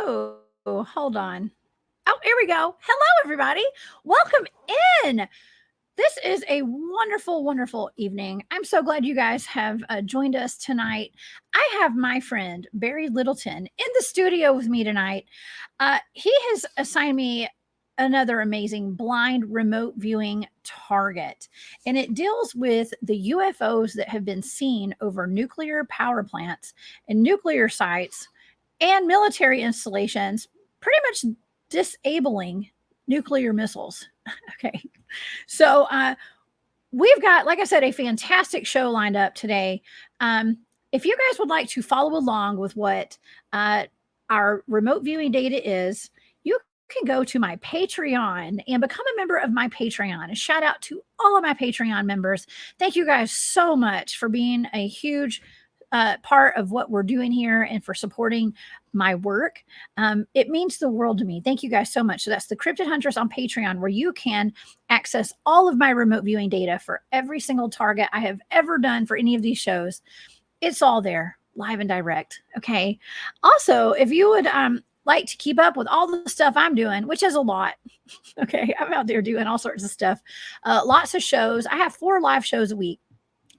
Oh, hold on. Oh, here we go. Hello, everybody. Welcome in. This is a wonderful, wonderful evening. I'm so glad you guys have joined us tonight. I have my friend Barry Littleton in the studio with me tonight. He has assigned me another amazing blind remote viewing target, and it deals with the UFOs that have been seen over nuclear power plants and nuclear sites and military installations, pretty much disabling nuclear missiles. Okay. So we've got, like I said, a fantastic show lined up today. If you guys would like to follow along with what our remote viewing data is, you can go to my Patreon and become a member of my Patreon. A shout out to all of my Patreon members. Thank you guys so much for being a huge part of what we're doing here and for supporting my work. It means the world to me. Thank you guys so much. So that's the Cryptid Huntress on Patreon, where you can access all of my remote viewing data for every single target I have ever done for any of these shows. It's all there, live and direct. Okay. Also, if you would like to keep up with all the stuff I'm doing, which is a lot. Okay. I'm out there doing all sorts of stuff. Lots of shows. I have 4 live shows a week.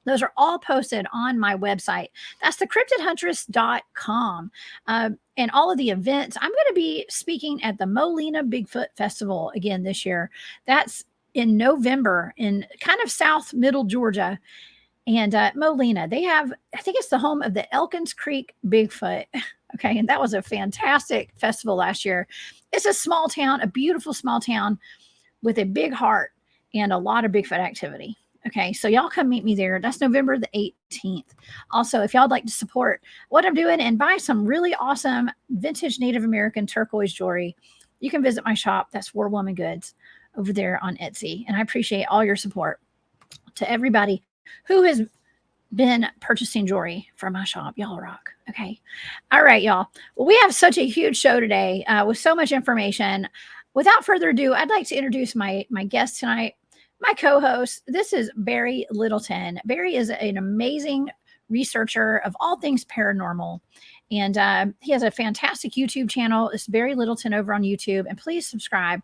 Those are all posted on my website. That's thecryptidhuntress.com. And all of the events. I'm going to be speaking at the Molina Bigfoot Festival again this year. That's in November in kind of south middle Georgia. And Molina, they have, I think it's the home of the Elkins Creek Bigfoot. Okay. And that was a fantastic festival last year. It's a small town, a beautiful small town with a big heart and a lot of Bigfoot activity. Okay, so y'all come meet me there. That's November the 18th. Also, if y'all would like to support what I'm doing and buy some really awesome vintage Native American turquoise jewelry, you can visit my shop. That's War Woman Goods over there on Etsy. And I appreciate all your support. To everybody who has been purchasing jewelry from my shop, y'all rock. Okay. All right, y'all. Well, we have such a huge show today with so much information. Without further ado, I'd like to introduce my guest tonight. My co-host, this is Barry Littleton. Barry is an amazing researcher of all things paranormal. And he has a fantastic YouTube channel. It's Barry Littleton over on YouTube. And please subscribe.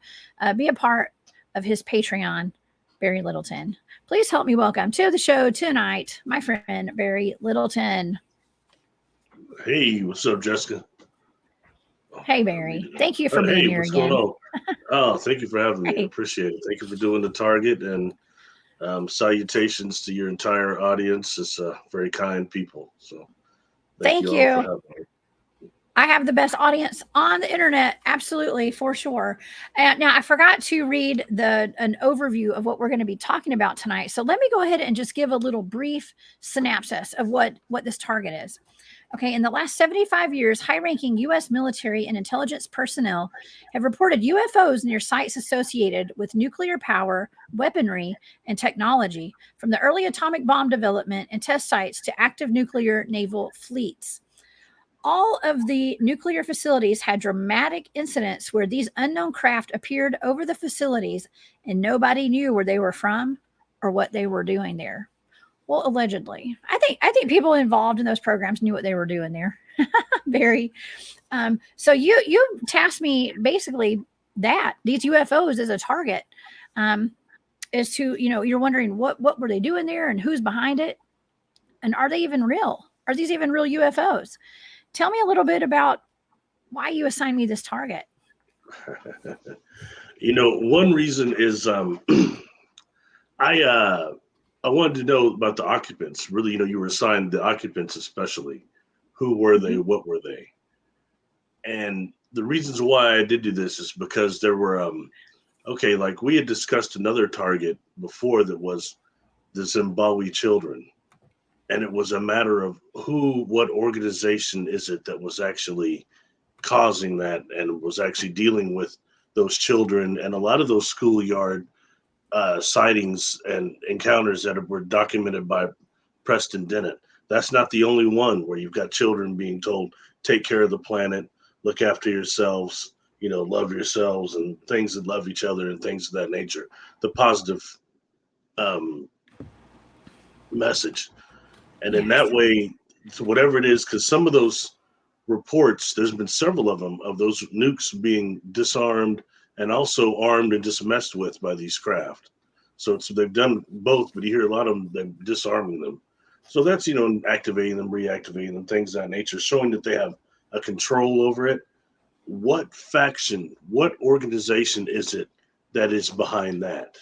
Be a part of his Patreon, Barry Littleton. Please help me welcome to the show tonight, my friend, Barry Littleton. Hey, what's up, Jessica? Hey, Barry. Thank you for being here again. Going on? Thank you for having me. I appreciate it. Thank you for doing the target, and salutations to your entire audience. It's very kind people. So thank you. All for having me. I have the best audience on the internet. Absolutely, for sure. Now, I forgot to read an overview of what we're going to be talking about tonight. So let me go ahead and just give a little brief synopsis of what this target is. Okay, in the last 75 years, high-ranking U.S. military and intelligence personnel have reported UFOs near sites associated with nuclear power, weaponry, and technology, from the early atomic bomb development and test sites to active nuclear naval fleets. All of the nuclear facilities had dramatic incidents where these unknown craft appeared over the facilities and nobody knew where they were from or what they were doing there. Well, allegedly. I think people involved in those programs knew what they were doing there. Barry. So you tasked me basically that these UFOs as a target, as to, you're wondering what were they doing there and who's behind it? And are they even real? Are these even real UFOs? Tell me a little bit about why you assigned me this target. One reason is I wanted to know about the occupants. Really, you were assigned the occupants, especially. Who were they? What were they? And the reasons why I did do this is because there were, like we had discussed another target before that was the Zimbabwe children. And it was a matter of what organization is it that was actually causing that and was actually dealing with those children, and a lot of those schoolyard sightings and encounters that were documented by Preston Dennett. That's not the only one where you've got children being told, take care of the planet, look after yourselves, love yourselves, and things that love each other and things of that nature. The positive message. And in that way, whatever it is, because some of those reports, there's been several of them, of those nukes being disarmed and also armed and just messed with by these craft. So they've done both, but you hear a lot of them disarming them. So that's, activating them, reactivating them, things of that nature, showing that they have a control over it. What faction, what organization is it that is behind that?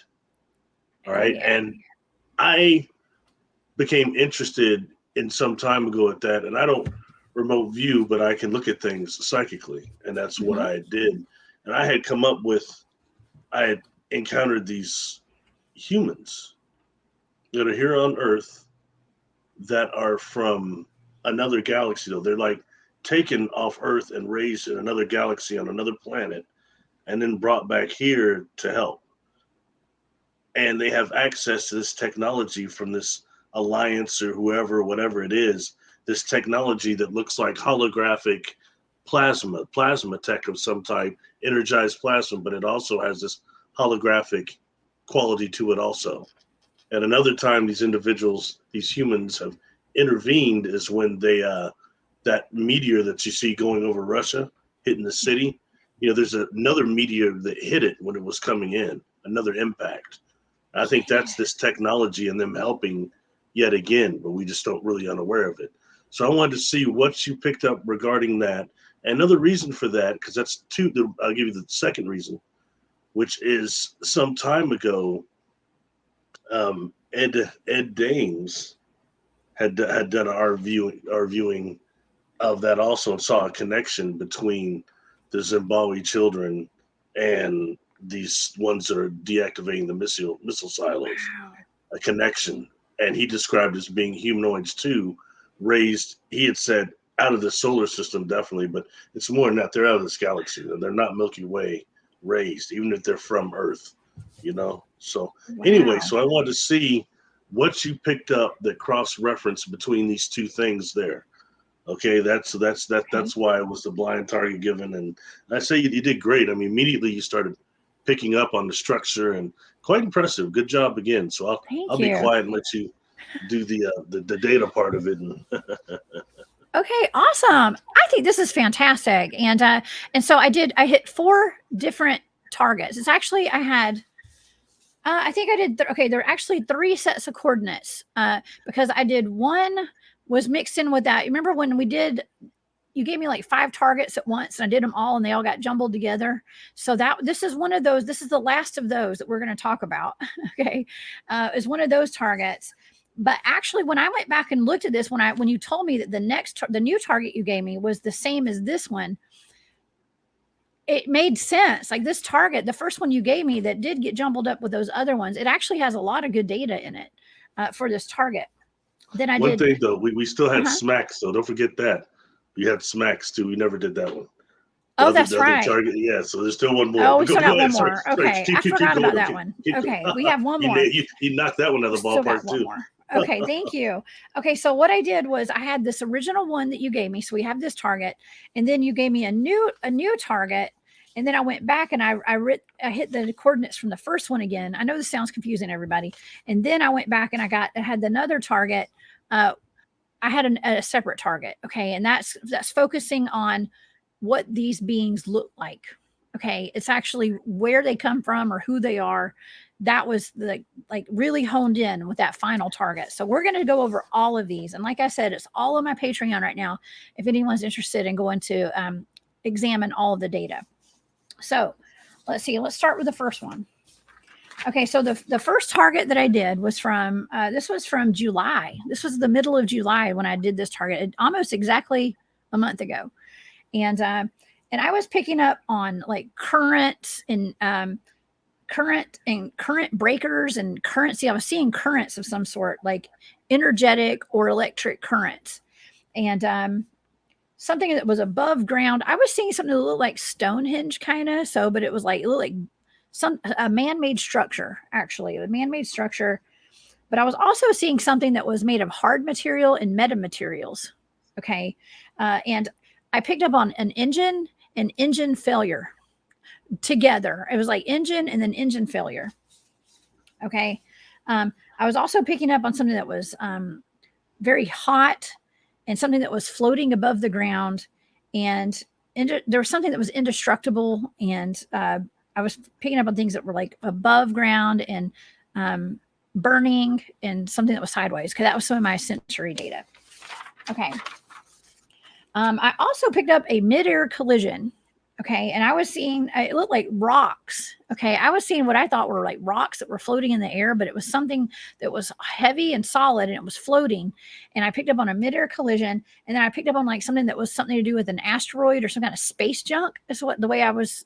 All right. Yeah. And I became interested in some time ago at that. And I don't remote view, but I can look at things psychically. And that's what I did. And I had come up with, I had encountered these humans that are here on Earth that are from another galaxy, though. They're like taken off Earth and raised in another galaxy on another planet and then brought back here to help. And they have access to this technology from this alliance or whoever, whatever it is, this technology that looks like holographic plasma tech of some type, energized plasma, but it also has this holographic quality to it also. And another time these individuals, these humans have intervened is when they, that meteor that you see going over Russia, hitting the city, there's another meteor that hit it when it was coming in, another impact. I think that's this technology and them helping yet again, but we just don't really unaware of it. So I wanted to see what you picked up regarding that. Another reason for that, because that's I'll give you the second reason, which is some time ago, Ed Dames had done our viewing of that also, and saw a connection between the Zimbabwe children and these ones that are deactivating the missile silos. Wow. A connection, and he described as being humanoids too, raised. He had said out of the solar system, definitely, but it's more than that. They're out of this galaxy, and they're not Milky Way raised, even if they're from Earth. So anyway, so I wanted to see what you picked up that cross-reference between these two things there. Okay, that's why it was the blind target given, and I say you did great. I mean, immediately you started picking up on the structure, and quite impressive. Good job again. So I'll be quiet and let you do the data part of it. Okay, awesome. I think this is fantastic, and so I hit 4 different targets. It's actually I think I did. Okay, there are actually 3 sets of coordinates because I did one was mixed in with that. Remember when you gave me like 5 targets at once and I did them all and they all got jumbled together. So this is one of those. This is the last of those that we're going to talk about. Okay. Is one of those targets. But actually, when I went back and looked at this, when you told me that the new target you gave me was the same as this one, it made sense. Like this target, the first one you gave me that did get jumbled up with those other ones, it actually has a lot of good data in it for this target. Then one thing though, we still had smacks, so don't forget that. We had smacks too. We never did that one. That's right. Target, yeah, so there's still one more. Oh, we still got one more. Okay, I forgot about that one. Okay, we have one more. You knocked that one out of the ballpark too. Okay, thank you. Okay, so what I did was I had this original one that you gave me. So we have this target, and then you gave me a new target, and then I went back and I hit the coordinates from the first one again. I know this sounds confusing, everybody. And then I went back and I had another target. I had a separate target. Okay, and that's focusing on what these beings look like. Okay, it's actually where they come from or who they are. That was like really honed in with that final target. So we're going to go over all of these. And like I said, it's all on my Patreon right now if anyone's interested in going to examine all of the data. So let's see. Let's start with the first one. Okay, so the first target that I did was from this was from July. This was the middle of July when I did this target, almost exactly a month ago. And I was picking up on like current breakers and currents. I was seeing currents of some sort, like energetic or electric currents, and something that was above ground. I was seeing something that looked like Stonehenge kind of. But it was like, it looked like a man-made structure, actually, a man-made structure. But I was also seeing something that was made of hard material and metamaterials. Okay, and I picked up on an engine and engine failure together. It was like engine and then engine failure. Okay. I was also picking up on something that was very hot and something that was floating above the ground. and there was something that was indestructible, and I was picking up on things that were like above ground and burning, and something that was sideways, because that was some of my sensory data. Okay. I also picked up a mid-air collision. Okay. And I was seeing, it looked like rocks. Okay. I was seeing what I thought were like rocks that were floating in the air, but it was something that was heavy and solid, and it was floating. And I picked up on a mid-air collision. And then I picked up on like something that was something to do with an asteroid or some kind of space junk. Is what the way I was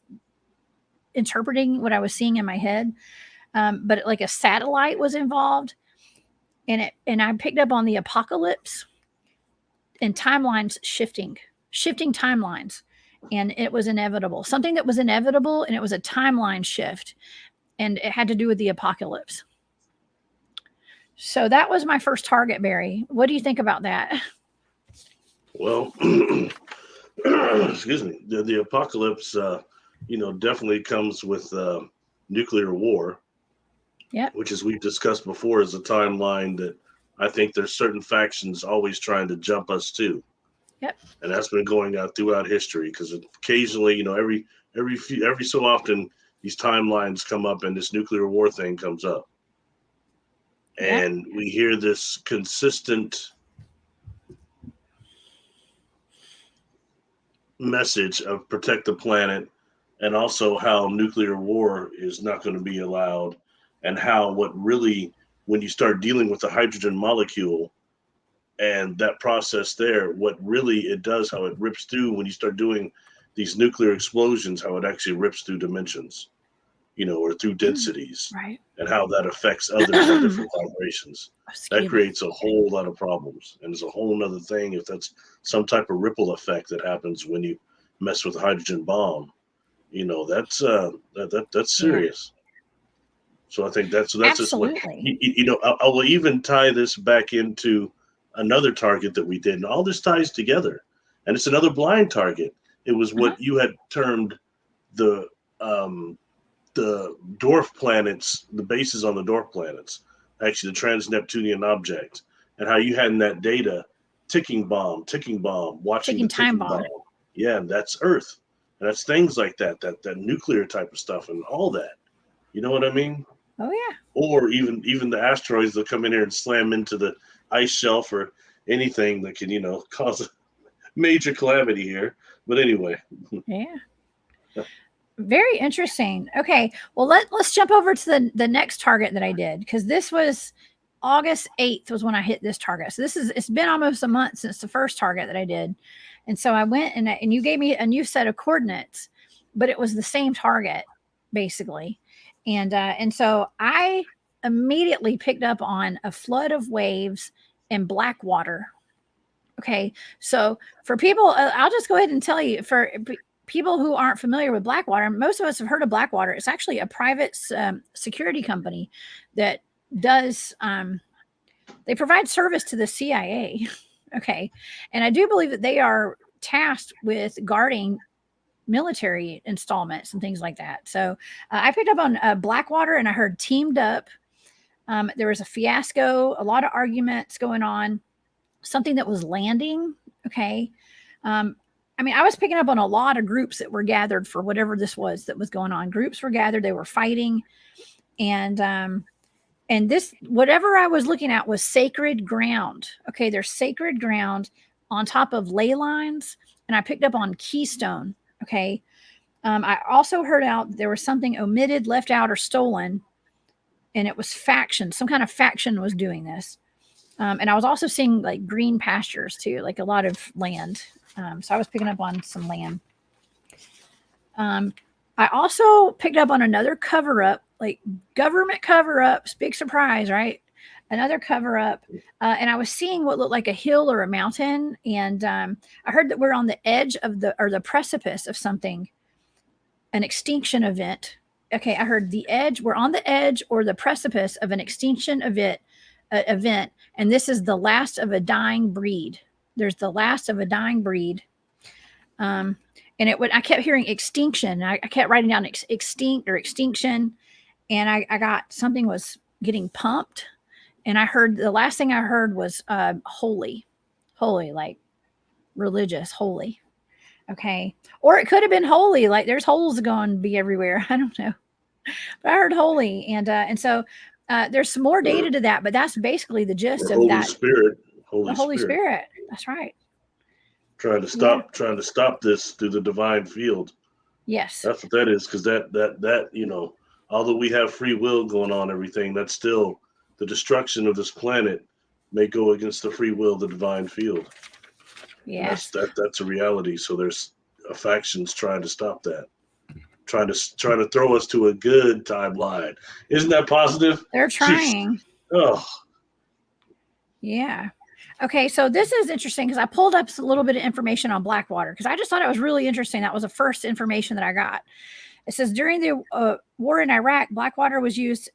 interpreting what I was seeing in my head. But like a satellite was involved. And I picked up on the apocalypse and timelines shifting timelines. And it was inevitable, something that was inevitable, and it was a timeline shift, and it had to do with the apocalypse. So that was my first target, Barry. What do you think about that? Well, excuse me. The apocalypse, definitely comes with nuclear war. Yeah. Which, as we've discussed before, is a timeline that I think there's certain factions always trying to jump us to. Yep. And that's been going out throughout history, because occasionally, every so often, these timelines come up and this nuclear war thing comes up. Yep. And we hear this consistent message of protect the planet, and also how nuclear war is not going to be allowed, and how when you start dealing with the hydrogen molecule and that process there, what really it does, how it rips through when you start doing these nuclear explosions, how it actually rips through dimensions, or through densities, right, and how that affects others on different vibrations. That creates a whole lot of problems. And it's a whole nother thing if that's some type of ripple effect that happens when you mess with a hydrogen bomb. That's serious. Yeah. So I think that's absolutely. Just what, I will even tie this back into another target that we did, and all this ties together, and it's another blind target. It was what you had termed the dwarf planets, the bases on the dwarf planets, actually the trans-Neptunian object, and how you had in that data ticking bomb, watching the ticking bomb. Yeah, and that's Earth, and that's things like that nuclear type of stuff, and all that. You know what I mean? Oh yeah. Or even the asteroids that come in here and slam into the ice shelf, or anything that can cause a major calamity here. But anyway. Yeah. Very interesting. Okay, well let's jump over to the next target that I did, because this was August 8th was when I hit this target. So it's been almost a month since the first target that I did, and so I went and you gave me a new set of coordinates, but it was the same target basically, and so I immediately picked up on a flood of waves and black water. Okay, so for people, I'll just go ahead and tell you, for people who aren't familiar with Blackwater, most of us have heard of Blackwater. It's actually a private security company that does, they provide service to the CIA. Okay. And I do believe that they are tasked with guarding military installments and things like that. So I picked up on Blackwater, and I heard teamed up. There was a fiasco, a lot of arguments going on, something that was landing. Okay. I was picking up on a lot of groups that were gathered for whatever this was that was going on. Groups were gathered, they were fighting. And this, whatever I was looking at, was sacred ground. Okay. There's sacred ground on top of ley lines. And I picked up on keystone. Okay. I also heard out there was something omitted, left out, or stolen. And it was faction. Some kind of faction was doing this. And I was also seeing like green pastures too, like a lot of land. So I was picking up on some land. I also picked up on another cover up, like government cover ups, big surprise, right? Another cover up. And I was seeing what looked like a hill or a mountain. And I heard that we're on the edge of the precipice of something, an extinction event. Okay. I heard the edge, we're on the edge or the precipice of an extinction event. And this is the last of a dying breed. There's the last of a dying breed. And I kept hearing extinction. I kept writing down extinct or extinction. And I got something was getting pumped. And I heard, the last thing I heard was holy, like religious, holy. Okay. Or it could have been holy. Like there's holes going to be everywhere. I don't know. But I heard holy. And so there's some more data to that, but that's basically the gist Or of Holy that. Spirit. The Holy Spirit. That's right. Trying to stop this through the divine field. Yes. That's what that is, because that although we have free will going on, everything, that's still the destruction of this planet may go against the free will of the divine field. Yes. That's a reality. So there's factions trying to stop that, trying to throw us to a good timeline. Isn't that positive? They're trying. Oh, yeah. Okay, so this is interesting because I pulled up a little bit of information on Blackwater because I just thought it was really interesting. That was the first information that I got. It says during the war in Iraq, Blackwater was used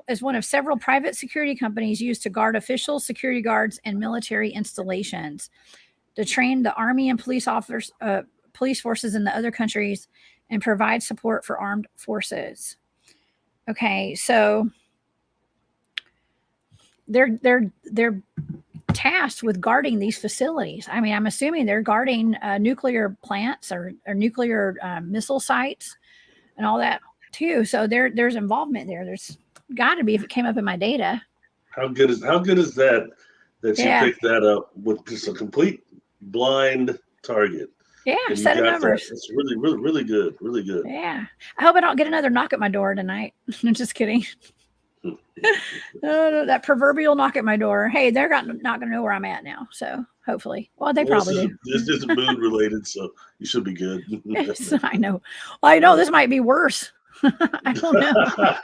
as one of several private security companies used to guard officials, security guards, and military installations, to train the army and police forces in the other countries, and provide support for armed forces. Okay, so they're tasked with guarding these facilities. I mean, I'm assuming they're guarding nuclear plants or nuclear missile sites and all that too. So there's involvement there. There's got to be, if it came up in my data. How good is that you picked that up with just a complete blind target? Yeah, set of numbers. It's really, really, really good. Really good. Yeah. I hope I don't get another knock at my door tonight. I'm just kidding. No, that proverbial knock at my door. Hey, they're not going to know where I'm at now. So hopefully, probably do. This is mood related, so you should be good. Yes, I know. Well, I know this might be worse. I don't know.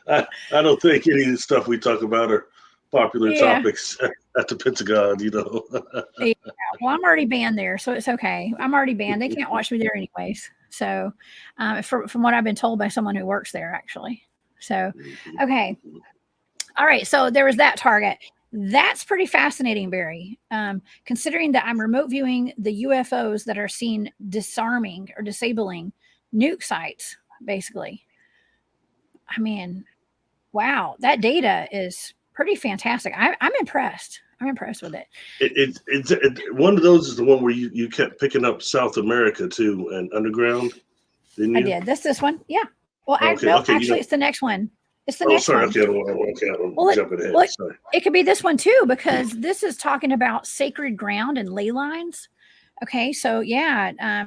I don't think any of the stuff we talk about are popular topics at the Pentagon, Yeah. Well, I'm already banned there, so it's okay. I'm already banned. They can't watch me there anyways. So from what I've been told by someone who works there, actually. So, okay. All right. So there was that target. That's pretty fascinating, Barry, considering that I'm remote viewing the UFOs that are seen disarming or disabling nuke sites, basically. I mean, wow, that data is pretty fantastic. I'm impressed. I'm impressed with it. It's one of those is the one where you kept picking up South America too and underground. Didn't you? I did. This one. Yeah. Well, okay, actually, it's the next one. It's the next one. Okay, I'm jumping ahead. Sorry. It could be this one too, because this is talking about sacred ground and ley lines. Okay, so yeah,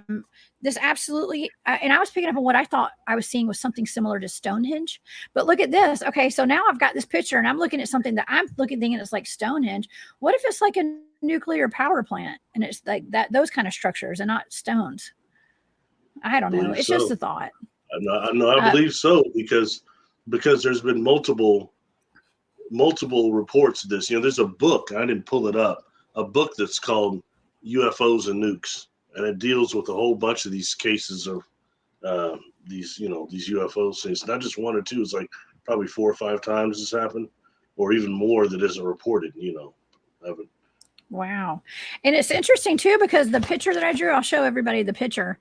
this absolutely, and I was picking up on what I thought I was seeing was something similar to Stonehenge. But look at this. Okay, so now I've got this picture, and I'm looking at something that I'm thinking it's like Stonehenge. What if it's like a nuclear power plant, and it's like that, those kind of structures, and not stones? I don't know. It's just a thought. I believe so, because there's been multiple reports of this. There's a book, I didn't pull it up, a book that's called UFOs and Nukes, and it deals with a whole bunch of these cases of these UFO things. Not just one or two, it's like probably 4 or 5 times this happened, or even more that isn't reported, Wow. And it's interesting too, because the picture that I drew, I'll show everybody the picture.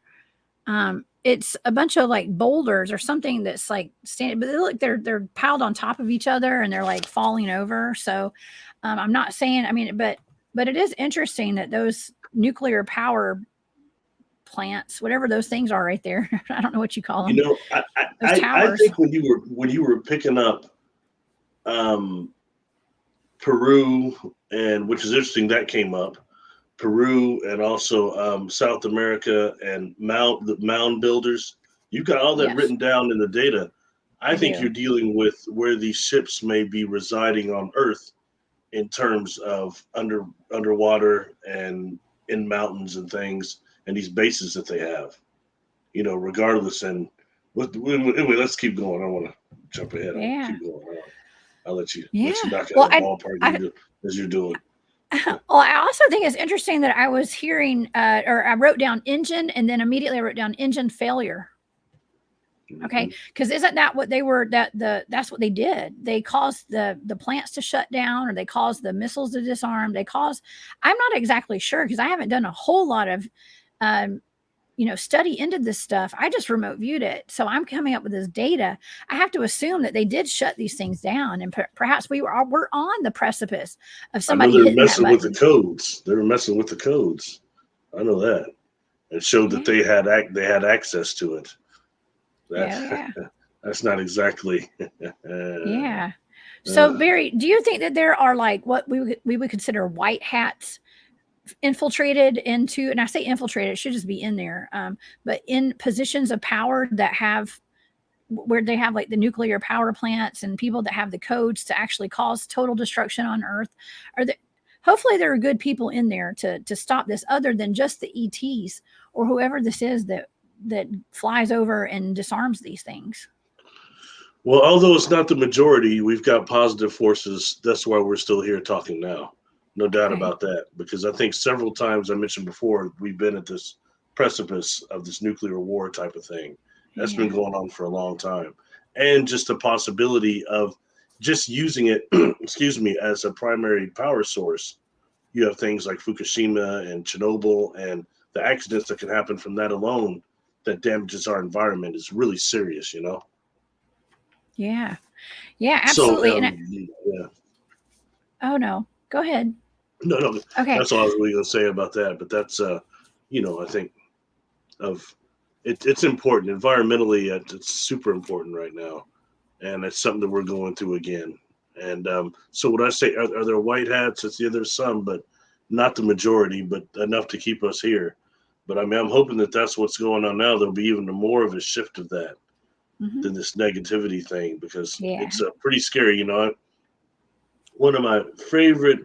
It's a bunch of like boulders or something that's like standing, but they look, they're piled on top of each other and they're like falling over. So I'm not saying, I mean, but it is interesting that those nuclear power plants, whatever those things are right there, I don't know what you call them. I think when you were picking up Peru, and which is interesting, that came up. Peru and also South America and the mound builders. You've got all that written down in the data. I think you're dealing with where these ships may be residing on Earth in terms of underwater and in mountains and things, and these bases that they have, regardless. And anyway, let's keep going. I don't want to jump ahead. Yeah. Keep going. I'll let you knock out the ballpark as you're doing. Well, I also think it's interesting that I was hearing, or I wrote down engine, and then immediately I wrote down engine failure. Okay, because isn't that what they were? That's what they did. They caused the plants to shut down, or they caused the missiles to disarm. I'm not exactly sure, because I haven't done a whole lot of, study into this stuff. I just remote viewed it, so I'm coming up with this data. I have to assume that they did shut these things down, and perhaps we're on the precipice of somebody messing with the codes. They were messing with the codes. I know that. and showed that Yeah. they had access to it. Yeah. That Yeah. that's not exactly. Yeah. So, uh, Barry, do you think that there are like what we would consider white hats infiltrated into, and I say infiltrated, it should just be in there, but in positions of power that have where they have like the nuclear power plants and people that have the codes to actually cause total destruction on Earth? Are there, hopefully there are good people in there to stop this, other than just the ETs or whoever this is that flies over and disarms these things. well, although it's not the majority, we've got positive forces. That's why we're still here talking now. No doubt Okay. about that. Because I think several times I mentioned before, we've been at this precipice of this nuclear war type of thing. That's been Yeah. going on for a long time. And just the possibility of just using it, excuse me, as a primary power source. You have things like Fukushima and Chernobyl, and the accidents that can happen from that alone that damages our environment is really serious, you know? Yeah. Yeah, So, absolutely. yeah, Oh no, go ahead. no, Okay. that's all I was really going to say about that. But that's, I think of it's important environmentally. It's super important right now, and it's something that we're going through again. And so, what I say, are there white hats? It's yeah, there's some, but not the majority, but enough to keep us here. But I mean, I'm hoping that that's what's going on now. There'll be even more of a shift of that Hmm. than this negativity thing, because Yeah. it's pretty scary. One of my favorite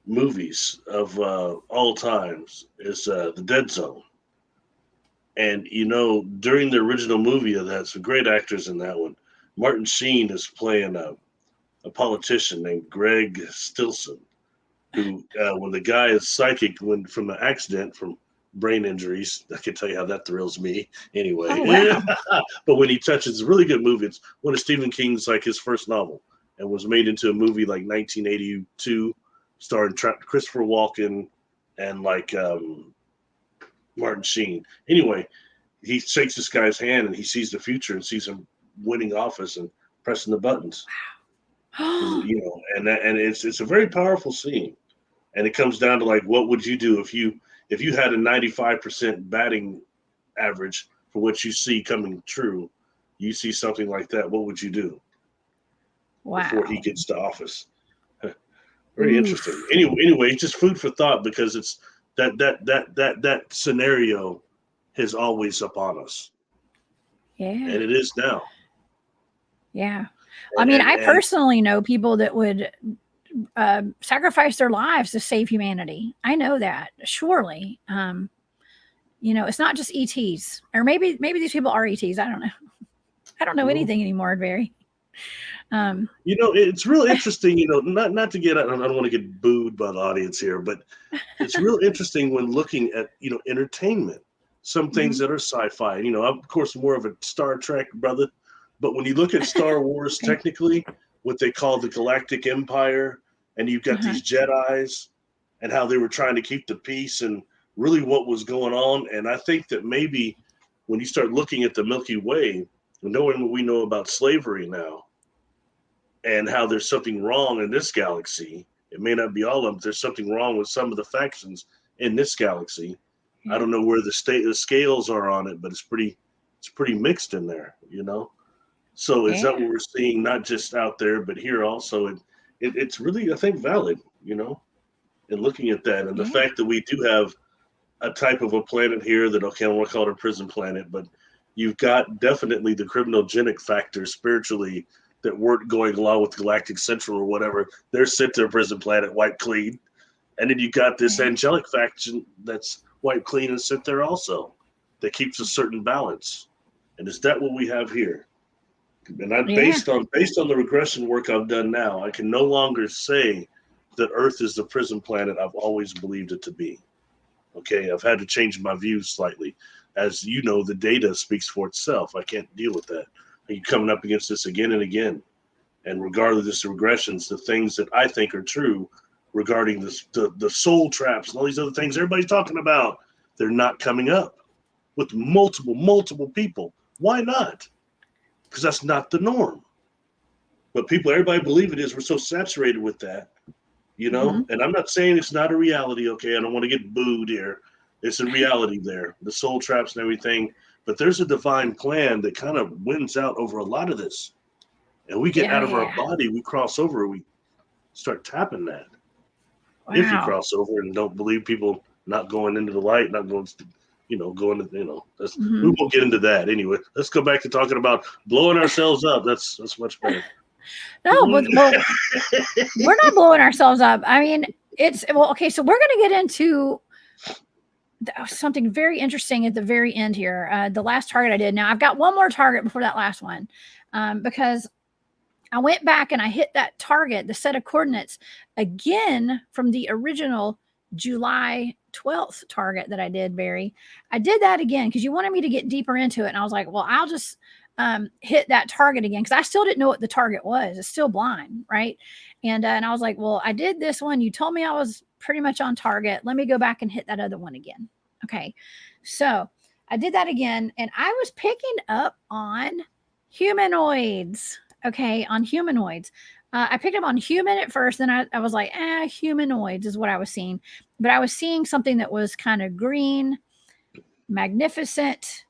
movies of all times is The Dead Zone. And during the original movie of that, some great actors in that one. Martin Sheen is playing a politician named Greg Stilson, who, when the guy is psychic, when from an accident from brain injuries, I can tell you how that thrills me. Anyway, Oh wow. but when he touches, it's a really good movie. It's one of Stephen King's like his first novel, and was made into a movie like 1982, starring Christopher Walken and like Martin Sheen. Anyway, he shakes this guy's hand and he sees the future and sees him winning office and pressing the buttons. And it's a very powerful scene. And it comes down to like, what would you do if you had a 95% batting average for what you see coming true? You see something like that, what would you do before he Wow. gets to office? Very interesting. Oof. Anyway, it's just food for thought, because it's that scenario is always upon us, Yeah. and it is now. Yeah. I And mean, and I and personally know people that would sacrifice their lives to save humanity. I know that surely. It's not just ETs, or maybe these people are ETs. I don't know. I don't know mhm. anything anymore, Barry. Um, It's real interesting. Not to get. I don't want to get booed by the audience here, but it's real interesting when looking at entertainment. Some things mhm. that are sci-fi. I'm of course more of a Star Trek brother, but when you look at Star Wars, Okay. technically, what they call the Galactic Empire, and you've got Uh-huh. these Jedi's, and how they were trying to keep the peace, and really what was going on. And I think that maybe when you start looking at the Milky Way, knowing what we know about slavery now, and how there's something wrong in this galaxy. It may not be all of them. But there's something wrong with some of the factions in this galaxy. I Yeah. don't know where the scales are on it, but it's pretty mixed in there. So is that Yeah. what we're seeing, not just out there, but here also? It's really, I think, valid, in looking at that, and the Yeah. fact that we do have a type of a planet here that, okay, I don't want to call it a prison planet, but you've got definitely the criminogenic factor spiritually that weren't going along with Galactic Central or whatever. They're sent to a prison planet, wiped clean. And then you got this Yeah. angelic faction that's wiped clean and sent there also, that keeps a certain balance. And is that what we have here? And I Yeah. based on the regression work I've done now, I can no longer say that Earth is the prison planet I've always believed it to be. Okay, I've had to change my views slightly. As you know, the data speaks for itself. I can't deal with that. I keep coming up against this again and again. And regardless of regressions, the things that I think are true regarding the soul traps and all these other things everybody's talking about, they're not coming up with multiple people. Why not? Because that's not the norm. But everybody believe it is. We're so saturated with that. Hmm. And I'm not saying it's not a reality. Okay, I don't want to get booed here, It's a reality there, the soul traps and everything. But there's a divine plan that kind of wins out over a lot of this. And we get Yeah, out of our yeah. body, we cross over, we start tapping that. If you Wow. cross over and don't believe people not going into the light, not going, going to, we Mhm. won't get into that anyway. Let's go back to talking about blowing ourselves up. That's much better. No, but well, we're not blowing ourselves up. I mean, it's well, okay. So we're going to get into something very interesting at the very end here. The last target I did. Now I've got one more target before that last one, because I went back and I hit that target, the set of coordinates, again from the original July 12th target that I did, Barry. I did that again because you wanted me to get deeper into it. And I was like, well, I'll just hit that target again because I still didn't know what the target was. It's still blind, right? And I was like, well, I did this one. You told me I was pretty much on target. Let me go back and hit that other one again. Okay. So I did that again and I was picking up on humanoids. Okay, on humanoids. I picked up on human at first, then I was like, humanoids is what I was seeing. But I was seeing something that was kind of green, magnificent.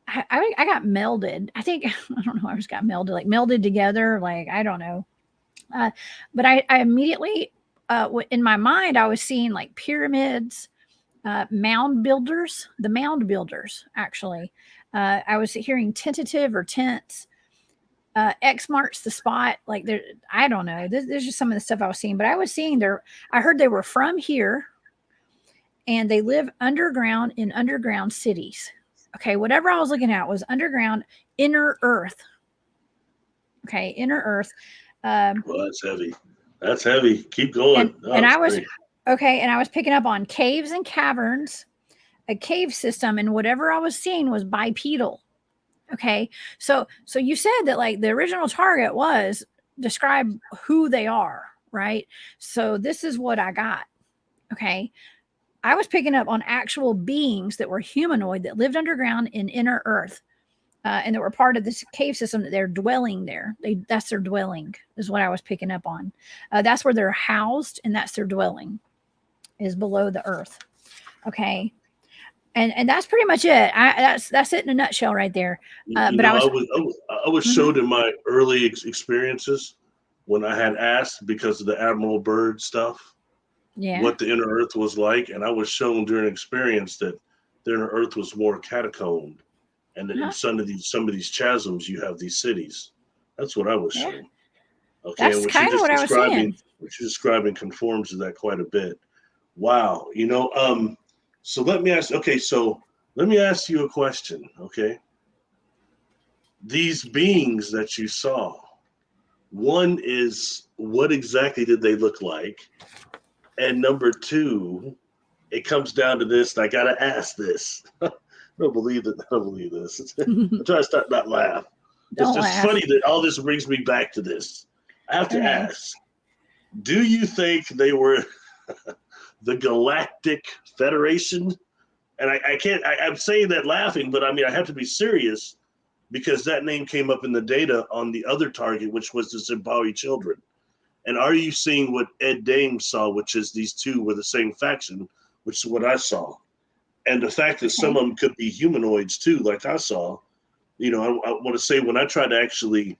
I got melded. I think, I don't know, I just got melded, like melded together. Like, I don't know. But I immediately, in my mind, I was seeing like pyramids, mound builders, the mound builders, actually. I was hearing tentative or tense. X marks the spot. Like there, I don't know. There's just some of the stuff I was seeing, but I was seeing there. I heard they were from here, and they live underground in underground cities. Okay, whatever I was looking at was underground, inner Earth. Okay, inner Earth. Well, that's heavy. That's heavy. Keep going. Oh, And I that's was great. okay, and I was picking up on caves and caverns, a cave system, and whatever I was seeing was bipedal. Okay. So you said that like the original target was describe who they are, right? So this is what I got. Okay. I was picking up on actual beings that were humanoid that lived underground in inner earth. And that were part of this cave system that they're dwelling there. That's their dwelling is what I was picking up on. That's where they're housed and that's their dwelling is below the earth. Okay. And that's pretty much it. That's it in a nutshell right there. You But I know, was I was mhm. showed in my early experiences when I had asked because of the Admiral Byrd stuff Yeah. what the inner Earth was like, and I was shown during experience that the inner Earth was more catacombed, and that in Uh-huh. some of these chasms you have these cities. That's what I was Yeah. shown. Okay, and That's kind of what I was saying. what you're describing conforms to that quite a bit. Wow, so let me ask. Okay, so let me ask you a question. Okay, these beings that you saw, one is what exactly did they look like, and number two, it comes down to this. And I gotta ask this. I don't believe it. I don't believe this. I'm trying to start not laugh. It's Don't just laugh. funny that all this brings me back to this. I have to Okay. ask: do you think they were the Galactic Federation? And I can't. I'm saying that laughing, but I mean I have to be serious because that name came up in the data on the other target, which was the Zimbabwe children. And are you seeing what Ed Dame saw, which is these two were the same faction, which is what I saw? And the fact that some Okay. of them could be humanoids too, like I saw, I want to say when I tried to actually,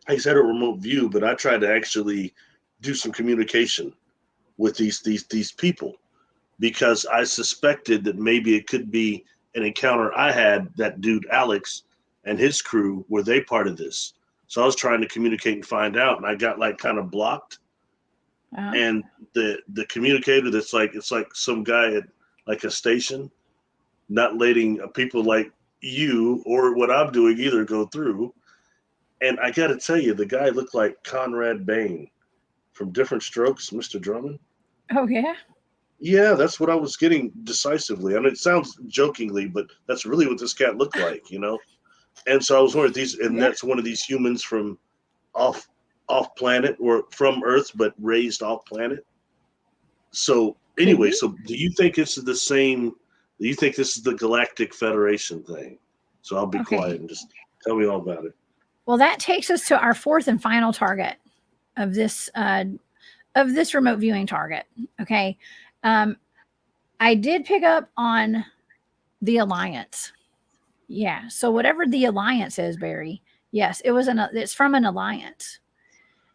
I had a remote view, but I tried to actually do some communication with these people because I suspected that maybe it could be an encounter I had that dude Alex and his crew were they part of this. So I was trying to communicate and find out, and I got like kind of blocked. Uh-huh. And the communicator that's like it's like some guy at like a station not letting people like you or what I'm doing either go through. And I got to tell you, the guy looked like Conrad Bain from Different Strokes, Mr. Drummond. Oh yeah. Yeah, that's what I was getting decisively. I mean, it sounds jokingly, but that's really what this cat looked like. And so I was wondering these, and Yeah. that's one of these humans from off off planet or from Earth, but raised off planet. So Could anyway, be. so do you think it's the same? Do you think this is the Galactic Federation thing? So I'll be quiet Okay. and just tell me all about it. Well, that takes us to our fourth and final target of this remote viewing target. Okay. Um, I did pick up on the Alliance. Yeah. So whatever the Alliance is, Barry. Yes, it's from an Alliance.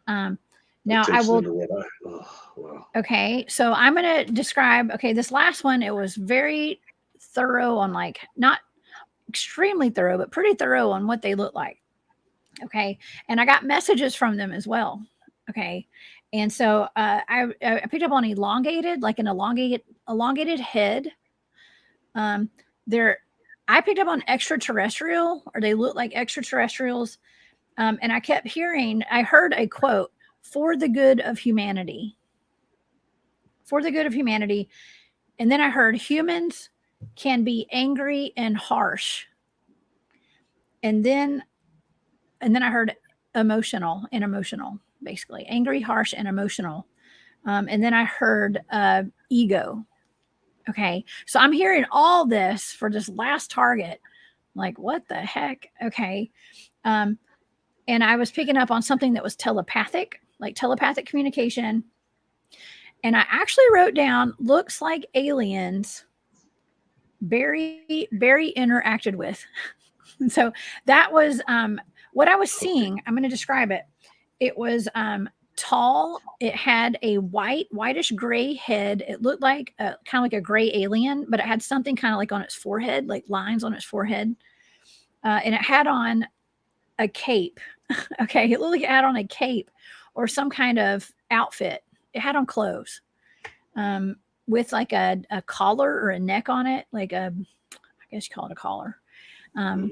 It Now I takes it will. into what I. Oh, wow. Okay, so I'm going to describe. Okay, this last one, it was very thorough on, like, not extremely thorough, but pretty thorough on what they look like. Okay, and I got messages from them as well. Okay, and so I picked up on elongated, like an elongated head. Um, they're I picked up on extraterrestrial, or they look like extraterrestrials. And I heard a quote, for the good of humanity. For the good of humanity. And then I heard humans can be angry and harsh. And then I heard emotional, basically. Angry, harsh, and emotional. And then I heard ego. Okay. So I'm hearing all this for this last target. Like, what the heck? Okay. Um, and I was picking up on something that was telepathic, like telepathic communication. And I actually wrote down, looks like aliens Barry interacted with. And so that was what I was Okay. seeing. I'm going to describe it. It was tall. It had a whitish gray head. It looked like kind of like a gray alien, but it had something kind of like on its forehead, like lines on its forehead. And it had on a cape. Okay, it looked like it had on a cape or some kind of outfit. It had on clothes with like a collar or a neck on it, like I guess you call it a collar. Um,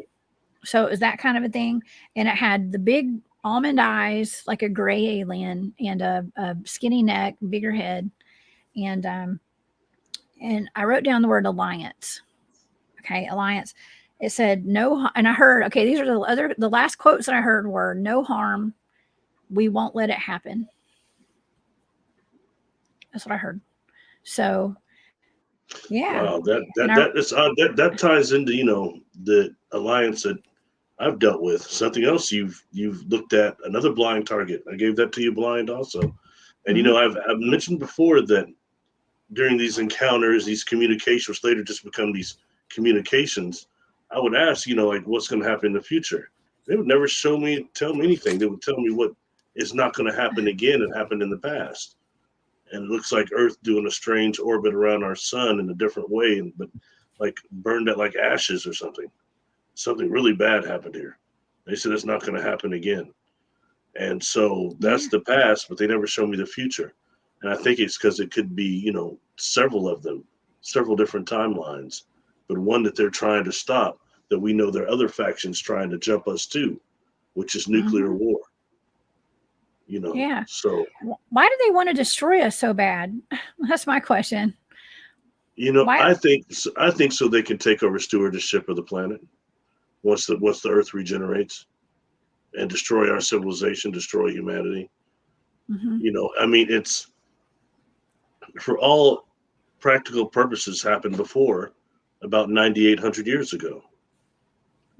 so it was that kind of a thing. And it had the big almond eyes, like a gray alien, and a skinny neck, bigger head. And I wrote down the word alliance. Okay, alliance. It said no, and I heard, okay, these are the last quotes that I heard were no harm. We won't let it happen. That's what I heard. So yeah. Wow, that And that that is that ties into the alliance that I've dealt with. Something else you've looked at, another blind target. I gave that to you blind also, and Mhm. I've mentioned before that during these encounters, these communications, which later just become these communications, I would ask, like, what's going to happen in the future. They would never tell me anything. They would tell me what is not going to happen again and happened in the past. And it looks like Earth doing a strange orbit around our sun in a different way, but like burned it like ashes or something. Something really bad happened here. They said it's not going to happen again. And so that's Yeah. the past, but they never show me the future. And I think it's because it could be, several of them, several different timelines, but one that they're trying to stop that we know there are other factions trying to jump us to, which is nuclear Mhm. war. Yeah. So Why do they want to destroy us so bad? That's my question. Why? I think so they can take over stewardship of the planet once the Earth regenerates and destroy our civilization, destroy humanity. Mhm. I mean, it's for all practical purposes happened before about 9,800 years ago.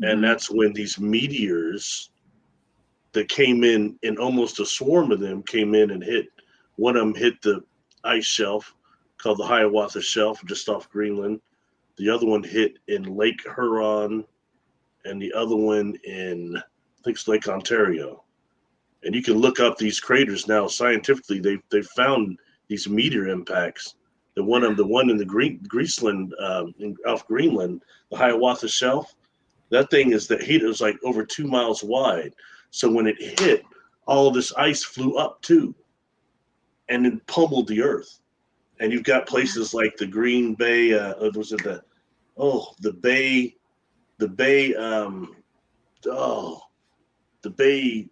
And Mhm. that's when these meteors that came in almost a swarm of them came in and hit. One of them hit the ice shelf called the Hiawatha Shelf just off Greenland. The other one hit in Lake Huron, and the other one in, I think it's Lake Ontario. And you can look up these craters now scientifically. They've found these meteor impacts. The one in the Greaseland off Greenland, the Hiawatha Shelf. That thing is the heat. It was like over 2 miles wide. So when it hit, all of this ice flew up too, and then pummeled the Earth. And you've got Yeah. places like the Green Bay. Was it the Bay? The Bay. Oh, the Bay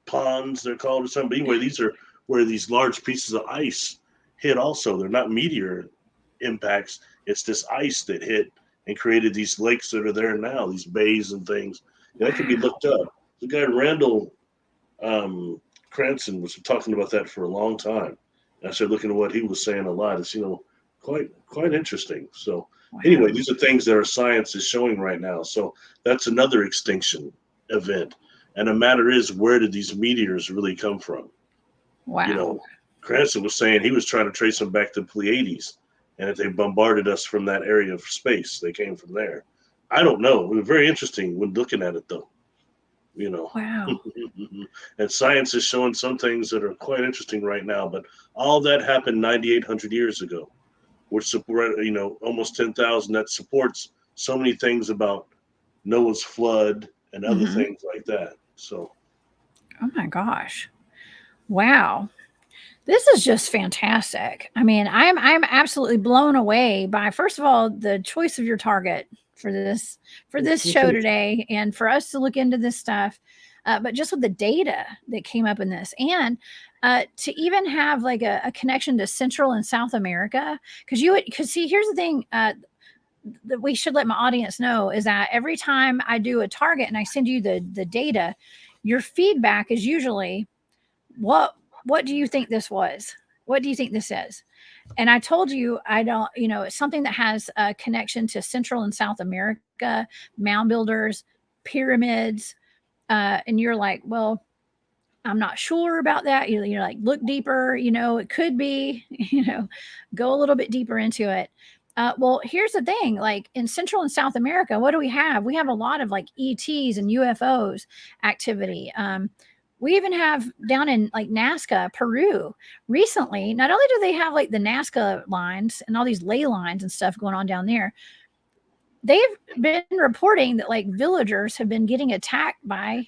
ponds they're called or something. But anyway, these are where these large pieces of ice hit also. They're not meteor impacts. It's this ice that hit and created these lakes that are there now, these bays and things. And that can be Wow. looked up. The guy Randall Cranston was talking about that for a long time. And I started looking at what he was saying a lot. It's quite interesting. So anyway, Wow. these are things that our science is showing right now. So that's another extinction event. And the matter is, where did these meteors really come from? You Wow. know, Cranston was saying he was trying to trace them back to the Pleiades. and if they bombarded us from that area of space, they came from there. I don't know. It was very interesting when looking at it, though. Wow. And science is showing some things that are quite interesting right now. But all that happened 9,800 years ago, which support almost 10,000. That supports so many things about Noah's flood and other Mm-hmm. things like that. So, Oh my gosh. Wow. This is just fantastic. I mean, I'm absolutely blown away by, first of all, the choice of your target for this show today, and for us to look into this stuff. But just with the data that came up in this, and to even have like a connection to Central and South America, because see, here's the thing that we should let my audience know is that every time I do a target and I send you the data, your feedback is usually, what do you think this was? What do you think this is? And I told you, I don't, it's something that has a connection to Central and South America, mound builders, pyramids. And you're like, well, I'm not sure about that. You're like, look deeper, it could be, go a little bit deeper into it. Well, here's the thing, like in Central and South America, what do we have? We have a lot of like ETs and UFOs activity. We even have down in like Nazca, Peru, recently, not only do they have like the Nazca lines and all these ley lines and stuff going on down there, they've been reporting that like villagers have been getting attacked by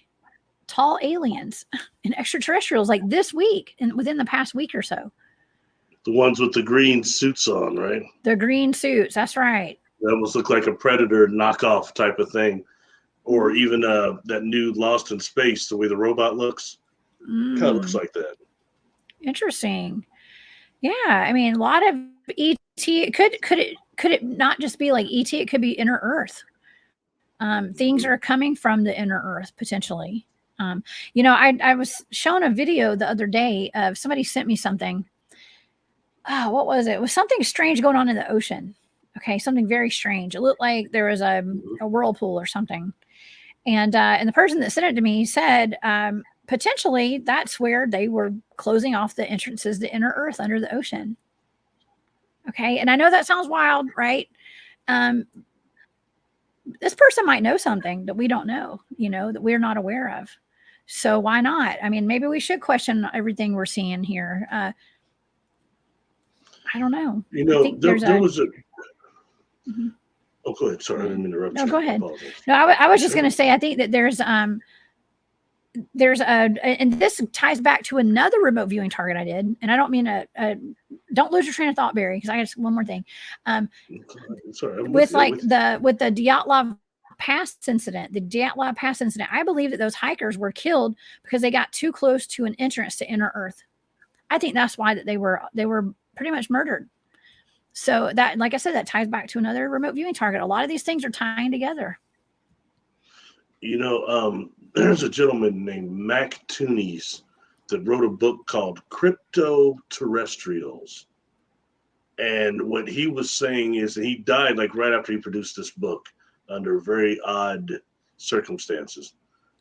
tall aliens and extraterrestrials like this week and within the past week or so. the ones with the green suits on, right? The green suits, that's right. That almost look like a Predator knockoff type of thing. Or even that new Lost in Space, the way the robot looks, kind of looks like that. Interesting. Yeah, I mean, a lot of ET. Could it not just be like ET? It could be inner Earth. Things are coming from the inner Earth potentially. I was shown a video the other day of somebody sent me something. Oh, what was it? It was something strange going on in the ocean. Okay, something very strange. It looked like there was a whirlpool or something. And the person that sent it to me said, potentially that's where they were closing off the entrances to inner Earth under the ocean. Okay, and I know that sounds wild, right? This person might know something that we don't know, that we're not aware of. So why not? I mean, maybe we should question everything we're seeing here. I don't know. I think there was a. Mhm. Oh, go ahead. Sorry, I didn't interrupt you. No, go ahead. No, I was just going to say, I think that there's and this ties back to another remote viewing target I did, and I don't mean don't lose your train of thought, Barry, because I got one more thing. Sorry, with the Dyatlov Pass incident, I believe that those hikers were killed because they got too close to an entrance to inner Earth. I think that's why that they were pretty much murdered. So that, like I said, that ties back to another remote viewing target. A lot of these things are tying together. There's a gentleman named Mac Toonies that wrote a book called Crypto-Terrestrials. And what he was saying is that he died like right after he produced this book under very odd circumstances.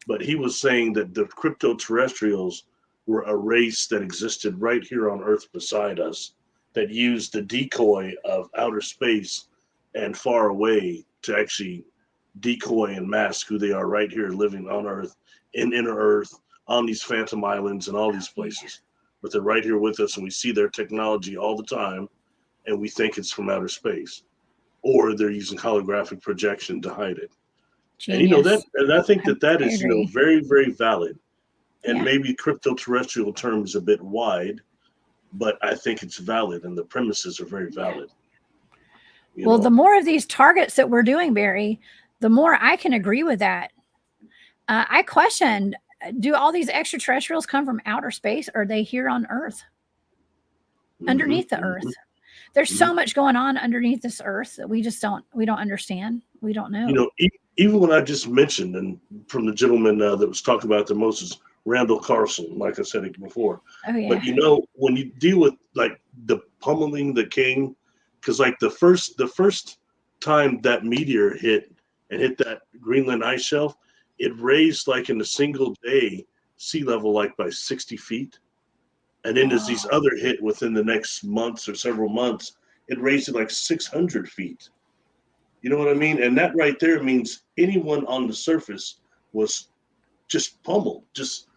But he was saying that the crypto-terrestrials were a race that existed right here on Earth beside us, that used the decoy of outer space and far away to actually decoy and mask who they are right here living on Earth, in inner Earth, on these phantom islands and all these places. But they're right here with us, and we see their technology all the time, and we think it's from outer space. Or they're using holographic projection to hide it. Genius. And I think that is very, very valid. And Yeah. maybe crypto-terrestrial term is a bit wide, but I think it's valid, and the premises are very valid. Well, the more of these targets that we're doing, Barry, the more I can agree with that. I questioned, do all these extraterrestrials come from outer space, or are they here on Earth? Underneath the Earth. There's so much going on underneath this Earth that we don't understand. We don't know. Even when I just mentioned, and from the gentleman that was talking about the most is Randall Carlson, like I said it before. Oh, yeah. But when you deal with like the pummeling the king, because like the first time that meteor hit that Greenland ice shelf, it raised like in a single day sea level like by 60 feet. And then there's these other hit within the next months or several months, it raised it like 600 feet. You know what I mean? And that right there means anyone on the surface was just pummeled, just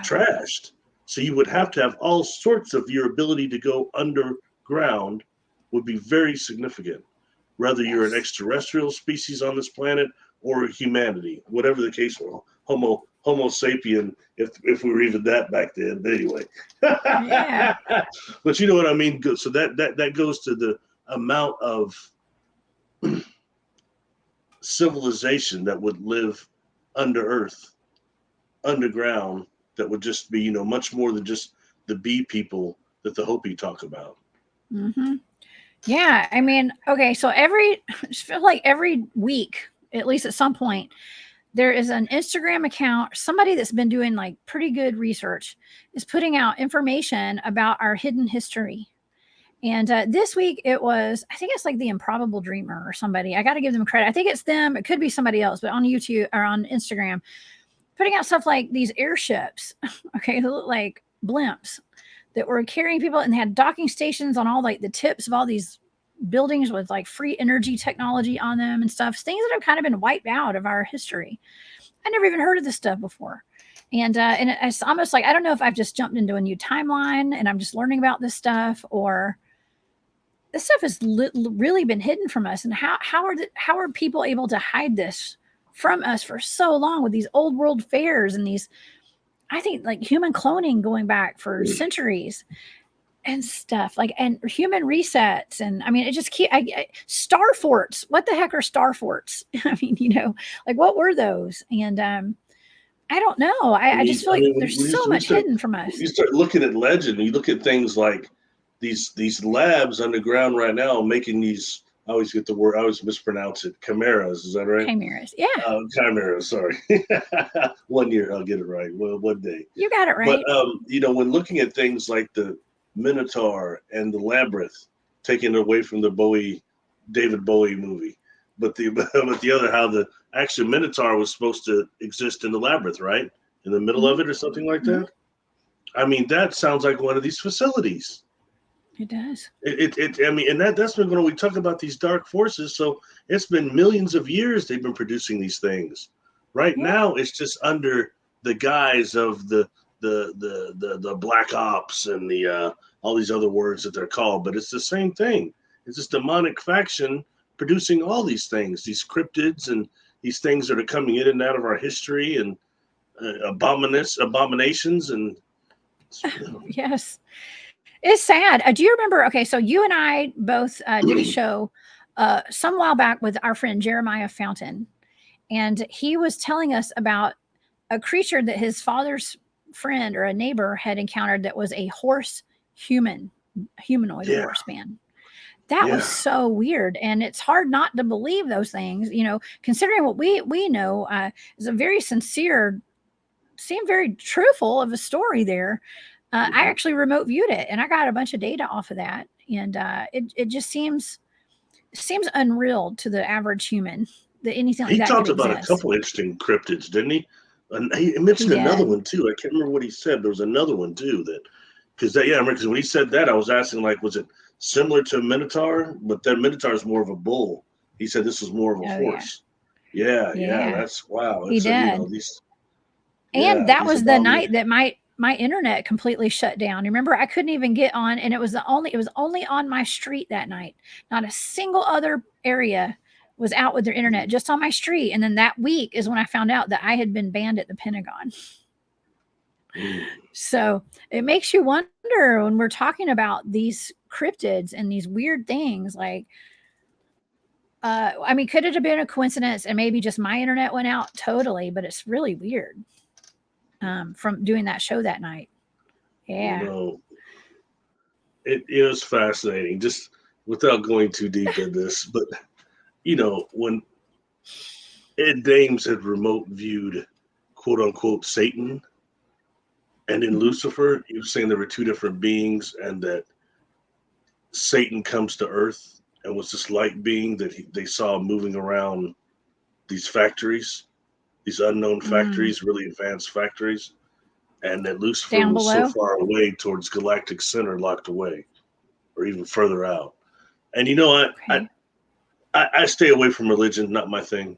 trashed. So you would have to have all sorts of your ability to go underground would be very significant, whether you're an extraterrestrial species on this planet or humanity, whatever the case was. Homo sapien, if we were even that back then. But anyway. Yeah. But you know what I mean? So that goes to the amount of civilization that would live under earth, underground, that would just be, much more than just the bee people that the Hopi talk about. Mm-hmm. Yeah, I mean, okay, so I feel like every week, at least at some point, there is an Instagram account, somebody that's been doing like pretty good research is putting out information about our hidden history. And this week it was, I think it's like the Improbable Dreamer or somebody. I got to give them credit. I think it's them. It could be somebody else, but on YouTube or on Instagram, putting out stuff like these airships, okay, they look like blimps that were carrying people, and they had docking stations on all like the tips of all these buildings with like free energy technology on them and stuff, things that have kind of been wiped out of our history. I never even heard of this stuff before. And it's almost like, I don't know if I've just jumped into a new timeline and I'm just learning about this stuff, or this stuff has really been hidden from us. And how are people able to hide this from us for so long with these old world fairs and these, I think, like human cloning going back for centuries and stuff, like, and human resets. And I mean, it just star forts. What the heck are star forts? I mean, like, what were those? And I don't know. I just feel like there's so much hidden from us. You start looking at legend, you look at things like these labs underground right now making these, I always get the word, I always mispronounce it, chimeras. Is that right? Chimeras, yeah. Chimeras, sorry. 1 year I'll get it right. Well, one day. You got it right. But, when looking at things like the Minotaur and the Labyrinth, taking it away from the David Bowie movie, but the other, how the actual Minotaur was supposed to exist in the Labyrinth, right? In the middle of it or something like that. I mean, that sounds like one of these facilities. It does. I mean, and that's been when we talk about these dark forces. So it's been millions of years they've been producing these things. Right now, it's just under the guise of the black ops and the all these other words that they're called. But it's the same thing. It's this demonic faction producing all these things, these cryptids and these things that are coming in and out of our history, and abominations and. Yes. It's sad. Do you remember? Okay, so you and I both did a show some while back with our friend Jeremiah Fountain, and he was telling us about a creature that his father's friend or a neighbor had encountered that was a humanoid horse man. That was so weird, and it's hard not to believe those things. Considering what we know is a very sincere, seemed very truthful of a story there. I actually remote viewed it, and I got a bunch of data off of that, and it just seems unreal to the average human that anything like that. He talked about a couple interesting cryptids, didn't he? And he mentioned another one too. I can't remember what he said. There was another one too because I remember, because when he said that, I was asking, like, was it similar to a Minotaur? But that Minotaur is more of a bull. He said this was more of a horse. Yeah, that's wow. He did. And that was the night that my internet completely shut down. Remember, I couldn't even get on, and it was only on my street that night. Not a single other area was out with their internet, just on my street. And then that week is when I found out that I had been banned at the Pentagon. So it makes you wonder when we're talking about these cryptids and these weird things, like, I mean, could it have been a coincidence and maybe just my internet went out? Totally, but it's really weird. From doing that show that night. Yeah. It is fascinating, just without going too deep in this, but when Ed Dames had remote viewed, quote unquote, Satan, and in Lucifer, he was saying there were two different beings, and that Satan comes to Earth and was this light being that they saw moving around these factories, these unknown factories, really advanced factories, and that Lucifer was so far away towards galactic center, locked away, or even further out. And you know, Okay. I stay away from religion, not my thing.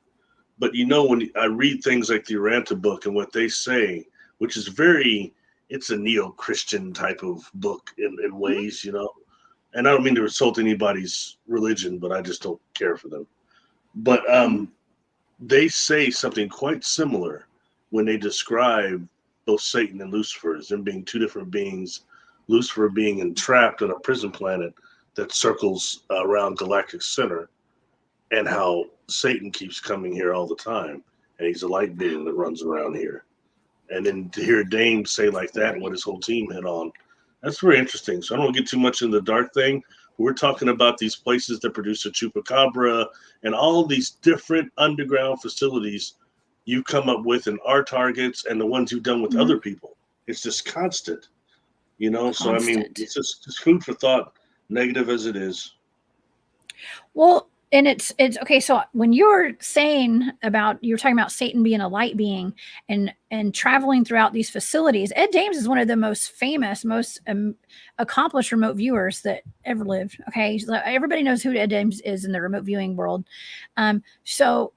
But you know, when I read things like the Uranta book and what they say, which is it's a neo-Christian type of book in Mhm. ways, and I don't mean to insult anybody's religion, but I just don't care for them. But Mhm. they say something quite similar when they describe both Satan and Lucifer as them being two different beings. Lucifer being entrapped on a prison planet that circles around galactic center, and how Satan keeps coming here all the time, and he's a light being that runs around here. And then to hear Dame say like that and what Very. his whole team hit on, that's very interesting. So I don't want to get too much in the dark thing. We're talking about these places that produce a chupacabra and all these different underground facilities you come up with in our targets and the ones you've done with Mhm. other people. It's just constant. So I mean, Constant. it's just food for thought, negative as it is. Well, and it's okay. So when you're saying about you're talking about Satan being a light being and traveling throughout these facilities, Ed Dames is one of the most famous, most accomplished remote viewers that ever lived. Okay, so everybody knows who Ed Dames is in the remote viewing world. So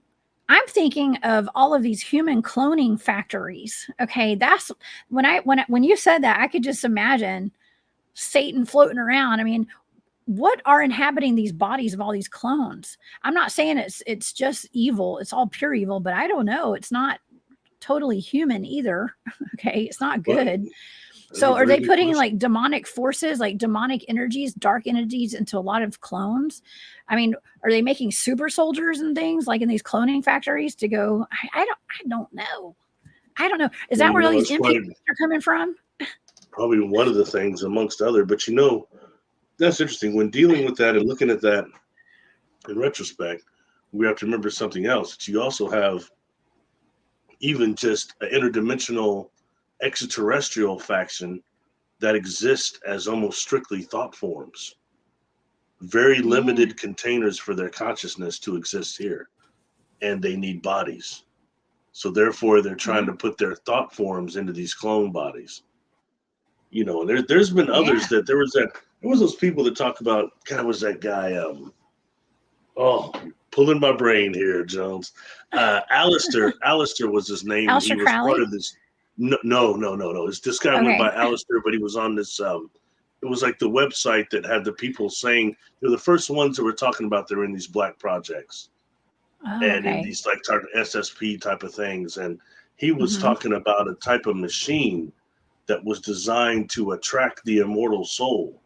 I'm thinking of all of these human cloning factories. Okay, that's when you said that, I could just imagine Satan floating around. I mean, what are inhabiting these bodies of all these clones? I'm not saying it's just evil. It's all pure evil, but I don't know. It's not totally human either. Okay, it's not But good. that's a So are very they good putting question. like demonic forces, like demonic energies, dark energies into a lot of clones? I mean, are they making super soldiers and things like in these cloning factories to go? I don't know. I don't know. Is Well, that where all these it's MPs are coming from? probably one of the things amongst other. But that's interesting. When dealing with that and looking at that in retrospect, we have to remember something else. That you also have even just an interdimensional extraterrestrial faction that exist as almost strictly thought forms, very Yeah. limited containers for their consciousness to exist here, and they need bodies. So therefore, they're trying Yeah. to put their thought forms into these clone bodies. And there's been Yeah. others that there was those people that talk about. God, was that guy? Oh, pulling my brain here, Jones. Alistair was his name, and he Aleister was part Crowley. of this. No, no, no, no, no. This guy went Okay. by Alistair, but he was on this. It was like the website that had the people saying they're the first ones that were talking about they're in these black projects Oh, and in okay. these like type of SSP type of things, and he was Hmm. talking about a type of machine that was designed to attract the immortal soul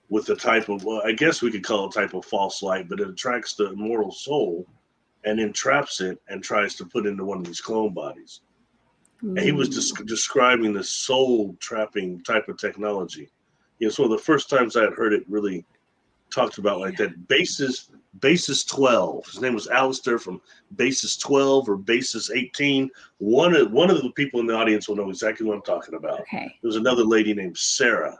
with a type of, well, I guess we could call it a type of false light, but it attracts the immortal soul and entraps it and tries to put into one of these clone bodies. And he was Ooh. describing the soul trapping type of technology. It's one of the first times I had heard it really talked about like Yeah. that. Basis 12. His name was Alistair from Basis 12 or Basis 18. One of the people in the audience will know exactly what I'm talking about. Okay. There was another lady named Sarah,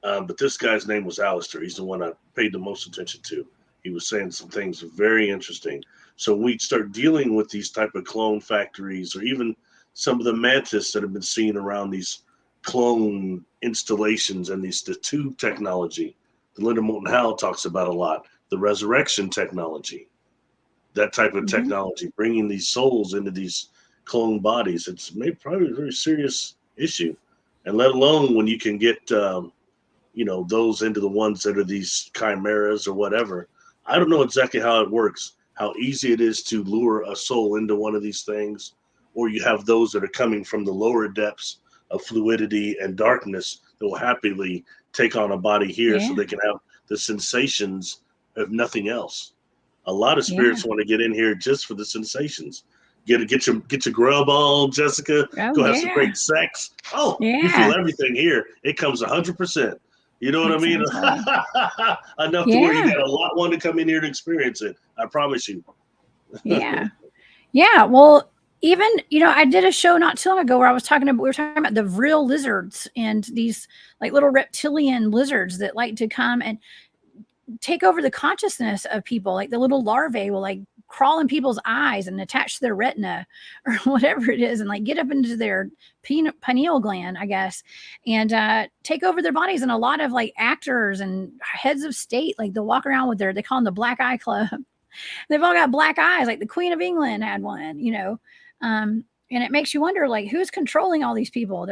but this guy's name was Alistair. He's the one I paid the most attention to. He was saying some things very interesting. So we start dealing with these type of clone factories, or even some of the mantis that have been seen around these clone installations and the tube technology. The Linda Moulton Howe talks about a lot. The resurrection technology, that type of Hmm. technology, bringing these souls into these clone bodies. It's maybe probably a very serious issue, and let alone when you can get those into the ones that are these chimeras or whatever. I don't know exactly how it works, how easy it is to lure a soul into one of these things, or you have those that are coming from the lower depths of fluidity and darkness that will happily take on a body here so Yeah. they can have the sensations of nothing else. A lot of Yeah. spirits want to get in here just for the sensations. Get your grub on, Jessica. Oh, Go have some yeah. great sex. Oh, you feel Yeah. everything here. It comes 100%. You know what I mean? Exactly. Enough to where you Yeah. got a lot want to come in here to experience it. I promise you. Yeah. Yeah. Well, even, I did a show not too long ago where we were talking about the real lizards and these like little reptilian lizards that like to come and take over the consciousness of people. Like the little larvae will like crawl in people's eyes and attach to their retina or whatever it is, and like get up into their pineal gland, I guess, and take over their bodies. And a lot of like actors and heads of state, like they'll walk around with they call them the Black Eye Club. They've all got black eyes, like the Queen of England had one, and it makes you wonder, like, who's controlling all these people?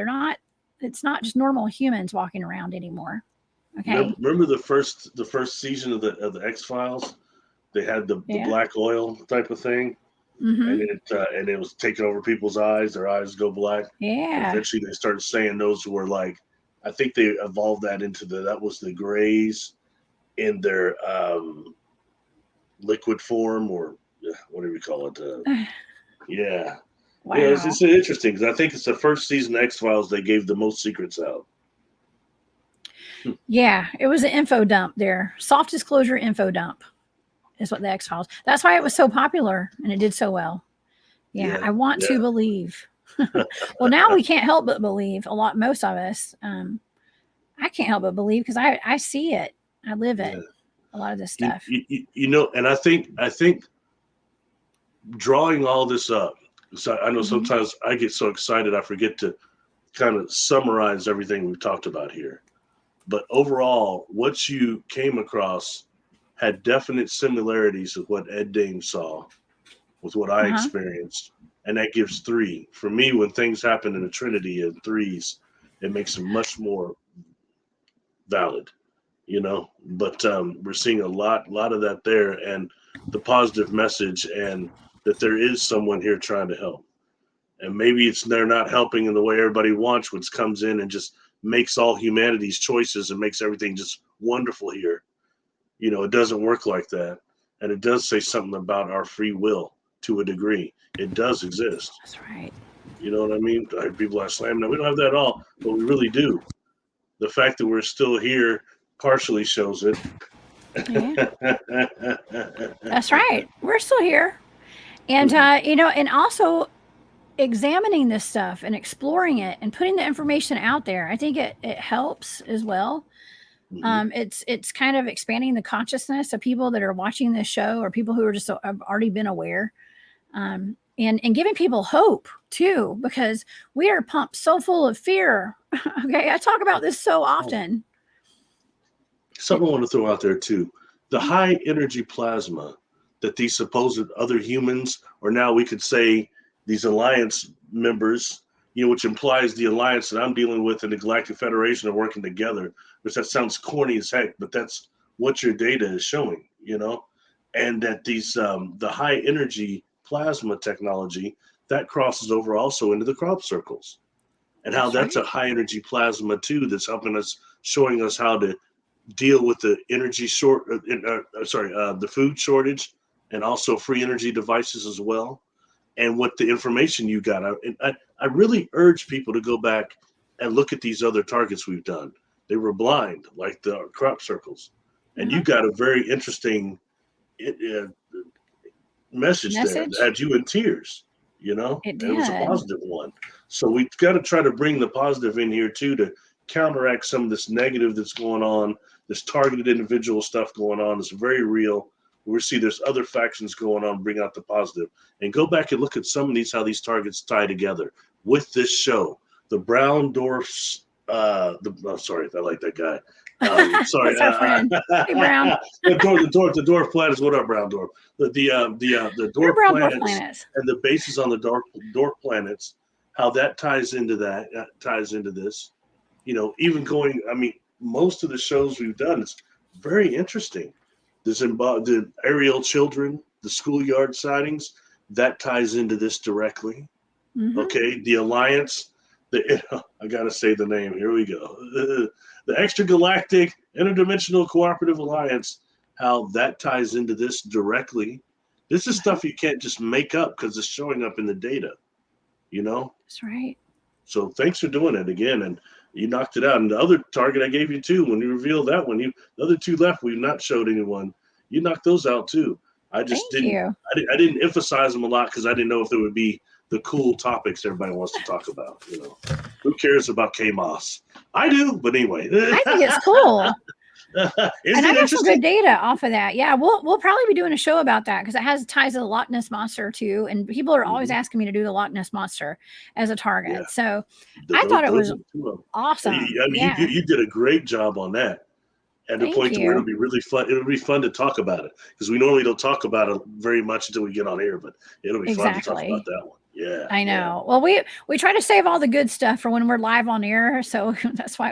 It's not just normal humans walking around anymore. Okay. Remember the first season of the X-Files? They had the black oil type of thing, and it was taking over people's eyes. Their eyes go black. Yeah. And eventually, they started saying those were like, I think they evolved that into that was the grays in their liquid form, or whatever you call it. Yeah. Wow. Yeah, it's interesting because I think it's the first season of X-Files they gave the most secrets out. Yeah, it was an info dump there. Soft disclosure info dump is what the X-Files. That's why it was so popular and it did so well. Yeah, I want to believe. Well, now we can't help but believe. Most of us. I can't help but believe because I see it. I live it. A lot of this stuff. And I think drawing all this up. So I know sometimes I get so excited I forget to kind of summarize everything we've talked about here. But overall, what you came across had definite similarities with what Ed Dame saw, with what I experienced. And that gives 3. For me, when things happen in a trinity of 3s, it makes them much more valid, But we're seeing a lot of that there, and the positive message, and that there is someone here trying to help. And maybe they're not helping in the way everybody wants, which comes in and just makes all humanity's choices and makes everything just wonderful here. It doesn't work like that. And it does say something about our free will to a degree. It does exist. That's right. You know what I mean? People are slamming that. We don't have that at all, but we really do. The fact that we're still here partially shows it. Yeah. That's right. We're still here. And, and also examining this stuff and exploring it and putting the information out there. I think it helps as well. It's kind of expanding the consciousness of people that are watching this show, or people who are just have already been aware, and giving people hope too, because we are pumped so full of fear. Okay. I talk about this so often. Something I want to throw out there too. The high energy plasma that these supposed other humans, or now we could say these alliance members, which implies the alliance that I'm dealing with and the Galactic Federation are working together, which that sounds corny as heck, but that's what your data is showing, and that these, the high energy plasma technology that crosses over also into the crop circles, and how that's a high energy plasma too, that's helping us, showing us how to deal with the energy the food shortage, and also free energy devices as well. And what the information you got. I really urge people to go back and look at these other targets we've done. They were blind, like the crop circles. And you got a very interesting message there that had you in tears, It was a positive one. So we've got to try to bring the positive in here too, to counteract some of this negative that's going on, this targeted individual stuff going on. It's very real. We see there's other factions going on, bring out the positive, and go back and look at some of these, how these targets tie together with this show. The brown dwarfs, sorry, I like that guy. Sorry, that's our friend. Hey, Brown. the dwarf planets. What up, brown dwarf? The dwarf planets and the bases on the dwarf planets. How that ties into that, ties into this. Even going. I mean, most of the shows we've done, it's very interesting. The aerial children, the schoolyard sightings, that ties into this directly. Okay, the alliance. I gotta say the name. Here we go. The extragalactic interdimensional cooperative alliance. How that ties into this directly. This is stuff you can't just make up because it's showing up in the data. That's right. So thanks for doing it again, and you knocked it out. And the other target I gave you too, when you revealed that one, the other 2 left we've not showed anyone. You knocked those out too. I just didn't. I didn't emphasize them a lot because I didn't know if there would be the cool topics everybody wants to talk about. Who cares about K-Moss? I do, but anyway. I think it's cool. And I it got some good interesting? data off of that. Yeah, we'll probably be doing a show about that because it has ties to the Loch Ness monster too. And people are always Hmm. asking me to do the Loch Ness monster as a Yeah, target. So I thought it those was are two of them. And awesome. I mean, Yeah, you did a great job on that. At the thank point to where it'll you. be really fun. It'll be fun to talk about it because we normally don't talk about it very much until we get on here, but it'll be fun to talk about Exactly. that one. Yeah, I yeah. know. Well, we try to save all the good stuff for when we're live on air, so that's why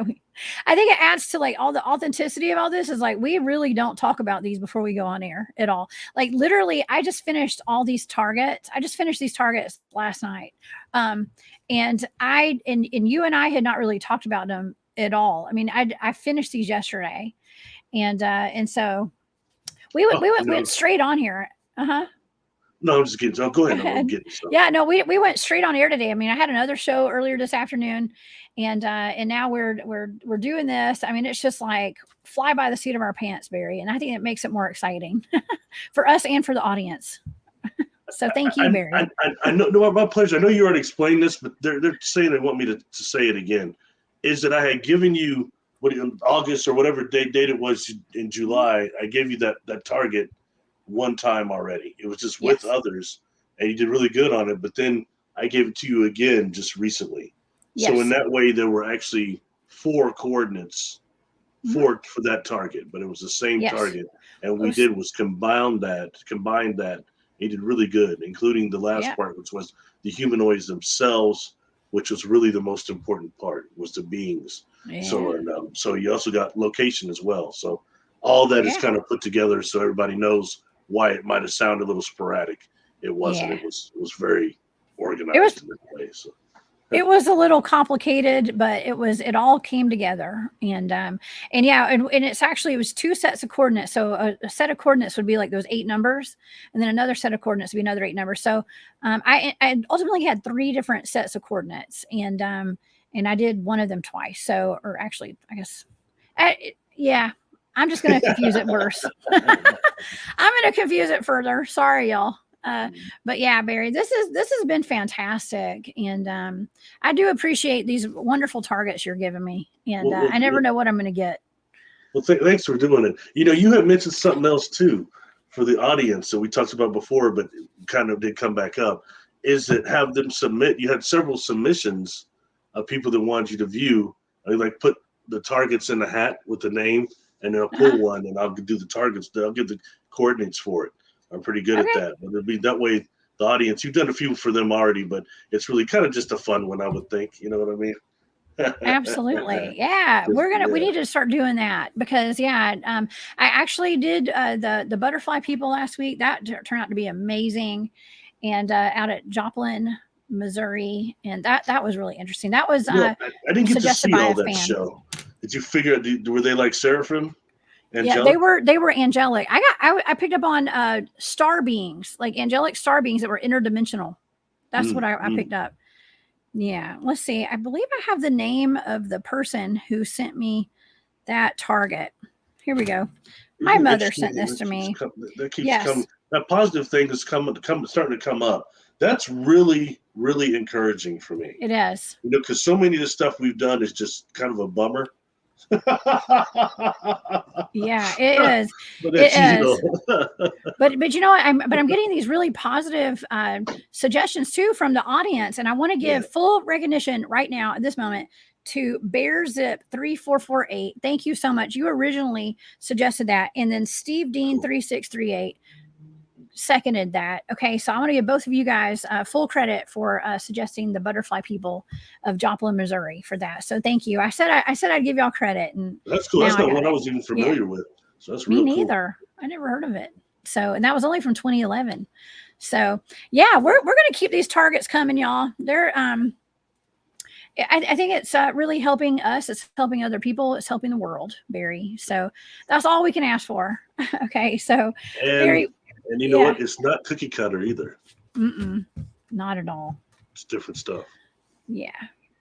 I think it adds to like all the authenticity of all this is like we really don't talk about these before we go on air at all. Like literally, I just finished all these targets. I just finished these targets last night. Um and you and I had not really talked about them at all. I mean, I finished these yesterday and so Oh, we went straight on here. Uh-huh. no, I'm just kidding. So go Go ahead. I'm ahead. getting stuff. Yeah, no, we went straight on air today. I mean, I had another show earlier this afternoon, and now we're doing this. I mean, it's just like fly by the seat of our pants, Barry, and I think it makes it more exciting for us and for the audience. So thank you, Barry. I know, no, my pleasure. I know you already explained this, but they're saying they want me to say it again. Is that I had given you what in August or whatever date it was in July? I gave you that target one time already. It was just with Yes. others, and you did really good on it. But then I gave it to you again just recently. So in Yes. that way, there were actually four coordinates Mhm. for that target, but it was the same Yes. target. And It we was, did was combine that. He did really good, including the last yeah. part, which was the humanoids themselves, which was really the most important part, was the beings. Yeah. So and so you also got location as well. So all that is Yeah. kind of put together so everybody knows why it might have sounded a little sporadic. It wasn't. Yeah. It was very It was organized in that way. So it was a little complicated, but it all came together. And yeah, and it's actually it was two sets of coordinates. So a set of coordinates would be like those eight numbers, and then another set of coordinates would be another eight numbers. So I ultimately had three different sets of coordinates, and I did one of them twice. So or actually, I guess yeah. I'm just going to confuse it worse. I'm going to confuse it further. Sorry, y'all. But yeah, Barry, this has been fantastic, and I do appreciate these wonderful targets you're giving me, and well, well, I never well, know what I'm going to get. Well, thanks for doing it. You had mentioned something else too for the audience that we talked about before, but kind of did come back up. Is that have them submit? You had several submissions of people that wanted you to view. I like put the targets in the hat with the name, and then I'll Uh-huh. pull one, and I'll do the targets. I'll give the coordinates for it. I'm pretty good at Okay, that. But it'll be that way. The audience, you've done a few for them already, but it's really kind of just a fun one, I would think. You know what I mean? absolutely, yeah. We Yeah. need to start doing that because yeah, I actually did the butterfly people last week. That turned out to be amazing, and out at Joplin, Missouri, and that was really interesting. That was I didn't get to suggested see by all a that fan. show. Did you figure out? Were they like Seraphim, Yeah, angelic? they were angelic. I picked up on star beings, like angelic star beings that were interdimensional. That's what Mm, I mm. picked up. Yeah, let's see. I believe I have the name of the person who sent me that target. Here we go. My mother Interesting. sent this to me. That keeps coming. Yes, That positive thing is starting to come up. That's really, really encouraging for me. it is. Because so many of the stuff we've done is just kind of a bummer. Yeah, it is. But It it's is. But you know what? I'm getting these really positive suggestions too from the audience, and I want to yeah. give full recognition right now at this moment to Bear Zip 3448. Thank you so much. You originally suggested that, and then Steve Dean Cool. 3638 seconded that. Okay, so I want to give both of you guys full credit for suggesting the butterfly people of Joplin, Missouri, for that. So thank you. I said I'd give y'all credit, and That's cool. now That's I not got one I it. was even Yeah. familiar with. So that's Me real cool. neither. I never heard of it. So, and that was only from 2011. So, yeah, we're going to keep these targets coming, y'all. They're I think it's really helping us. It's helping other people. It's helping the world, Barry. So that's all we can ask for. Okay, so And Barry, you know yeah, what? It's not cookie cutter either. not at all. It's different stuff. Yeah,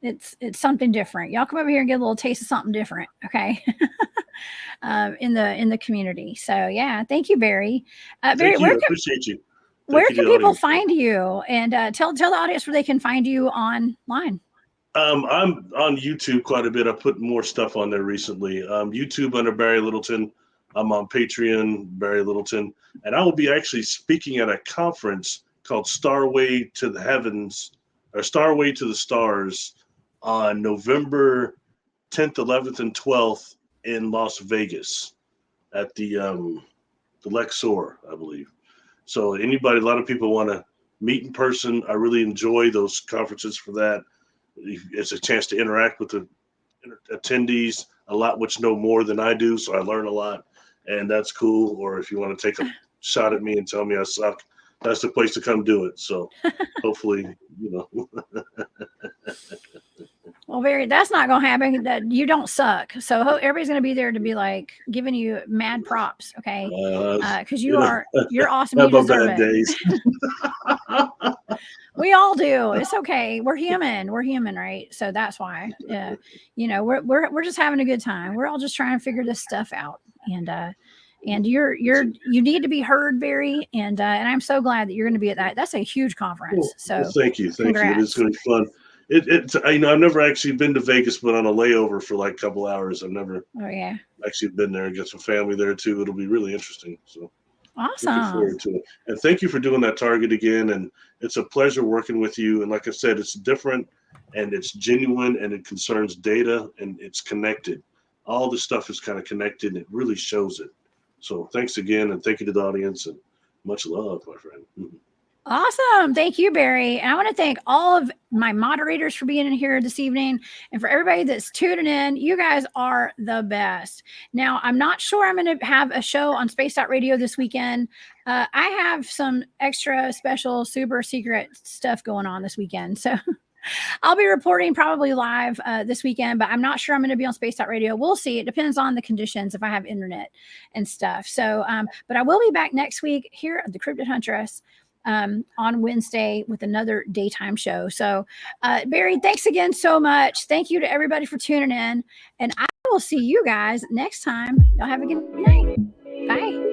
it's something different. Y'all come over here and get a little taste of something different. Okay, in the community. So yeah, thank you, Barry. Barry, Thank you. I appreciate you. where Thank you to can the people audience. find you? And tell the audience where they can find you online. I'm on YouTube quite a bit. I put more stuff on there recently. YouTube under Barry Littleton. I'm on Patreon, Barry Littleton, and I will be actually speaking at a conference called Starway to the Heavens or Starway to the Stars on November 10th, 11th, and 12th in Las Vegas at the Lexor, I believe. So anybody, a lot of people want to meet in person. I really enjoy those conferences for that. It's a chance to interact with the attendees a lot, which know more than I do, so I learn a lot, and that's cool. Or if you want to take a shot at me and tell me I suck, that's the place to come do it. So hopefully, Well, Barry, that's not going to happen. That you don't suck. So everybody's going to be there to be like giving you mad props, okay? Because you're awesome. You deserve it. Days. We all do. It's okay. We're human. We're human, right? So that's why. We're just having a good time. We're all just trying to figure this stuff out. And you need to be heard, Barry. And I'm so glad that you're going to be at that. That's a huge conference. So thank you. Congrats. It is going to be fun. I've never actually been to Vegas, but on a layover for like a couple hours. I've never actually been there and get some family there too. It'll be really interesting. So awesome. Looking forward to it. And thank you for doing that target again. And it's a pleasure working with you. And like I said, it's different and it's genuine and it concerns data and it's connected. All this stuff is kind of connected and it really shows it. So thanks again. And thank you to the audience and much love, my friend. Awesome. Thank you, Barry. And I want to thank all of my moderators for being in here this evening and for everybody that's tuning in. You guys are the best. Now, I'm not sure I'm going to have a show on Spaced Out Radio this weekend. I have some extra special super secret stuff going on this weekend. So I'll be reporting probably live this weekend, but I'm not sure I'm going to be on Spaced Out Radio. We'll see. It depends on the conditions if I have internet and stuff. So, but I will be back next week here at the Cryptid Huntress on Wednesday with another daytime show. So Barry, thanks again so much. Thank you to everybody for tuning in, and I will see you guys next time. Y'all have a good night. Bye.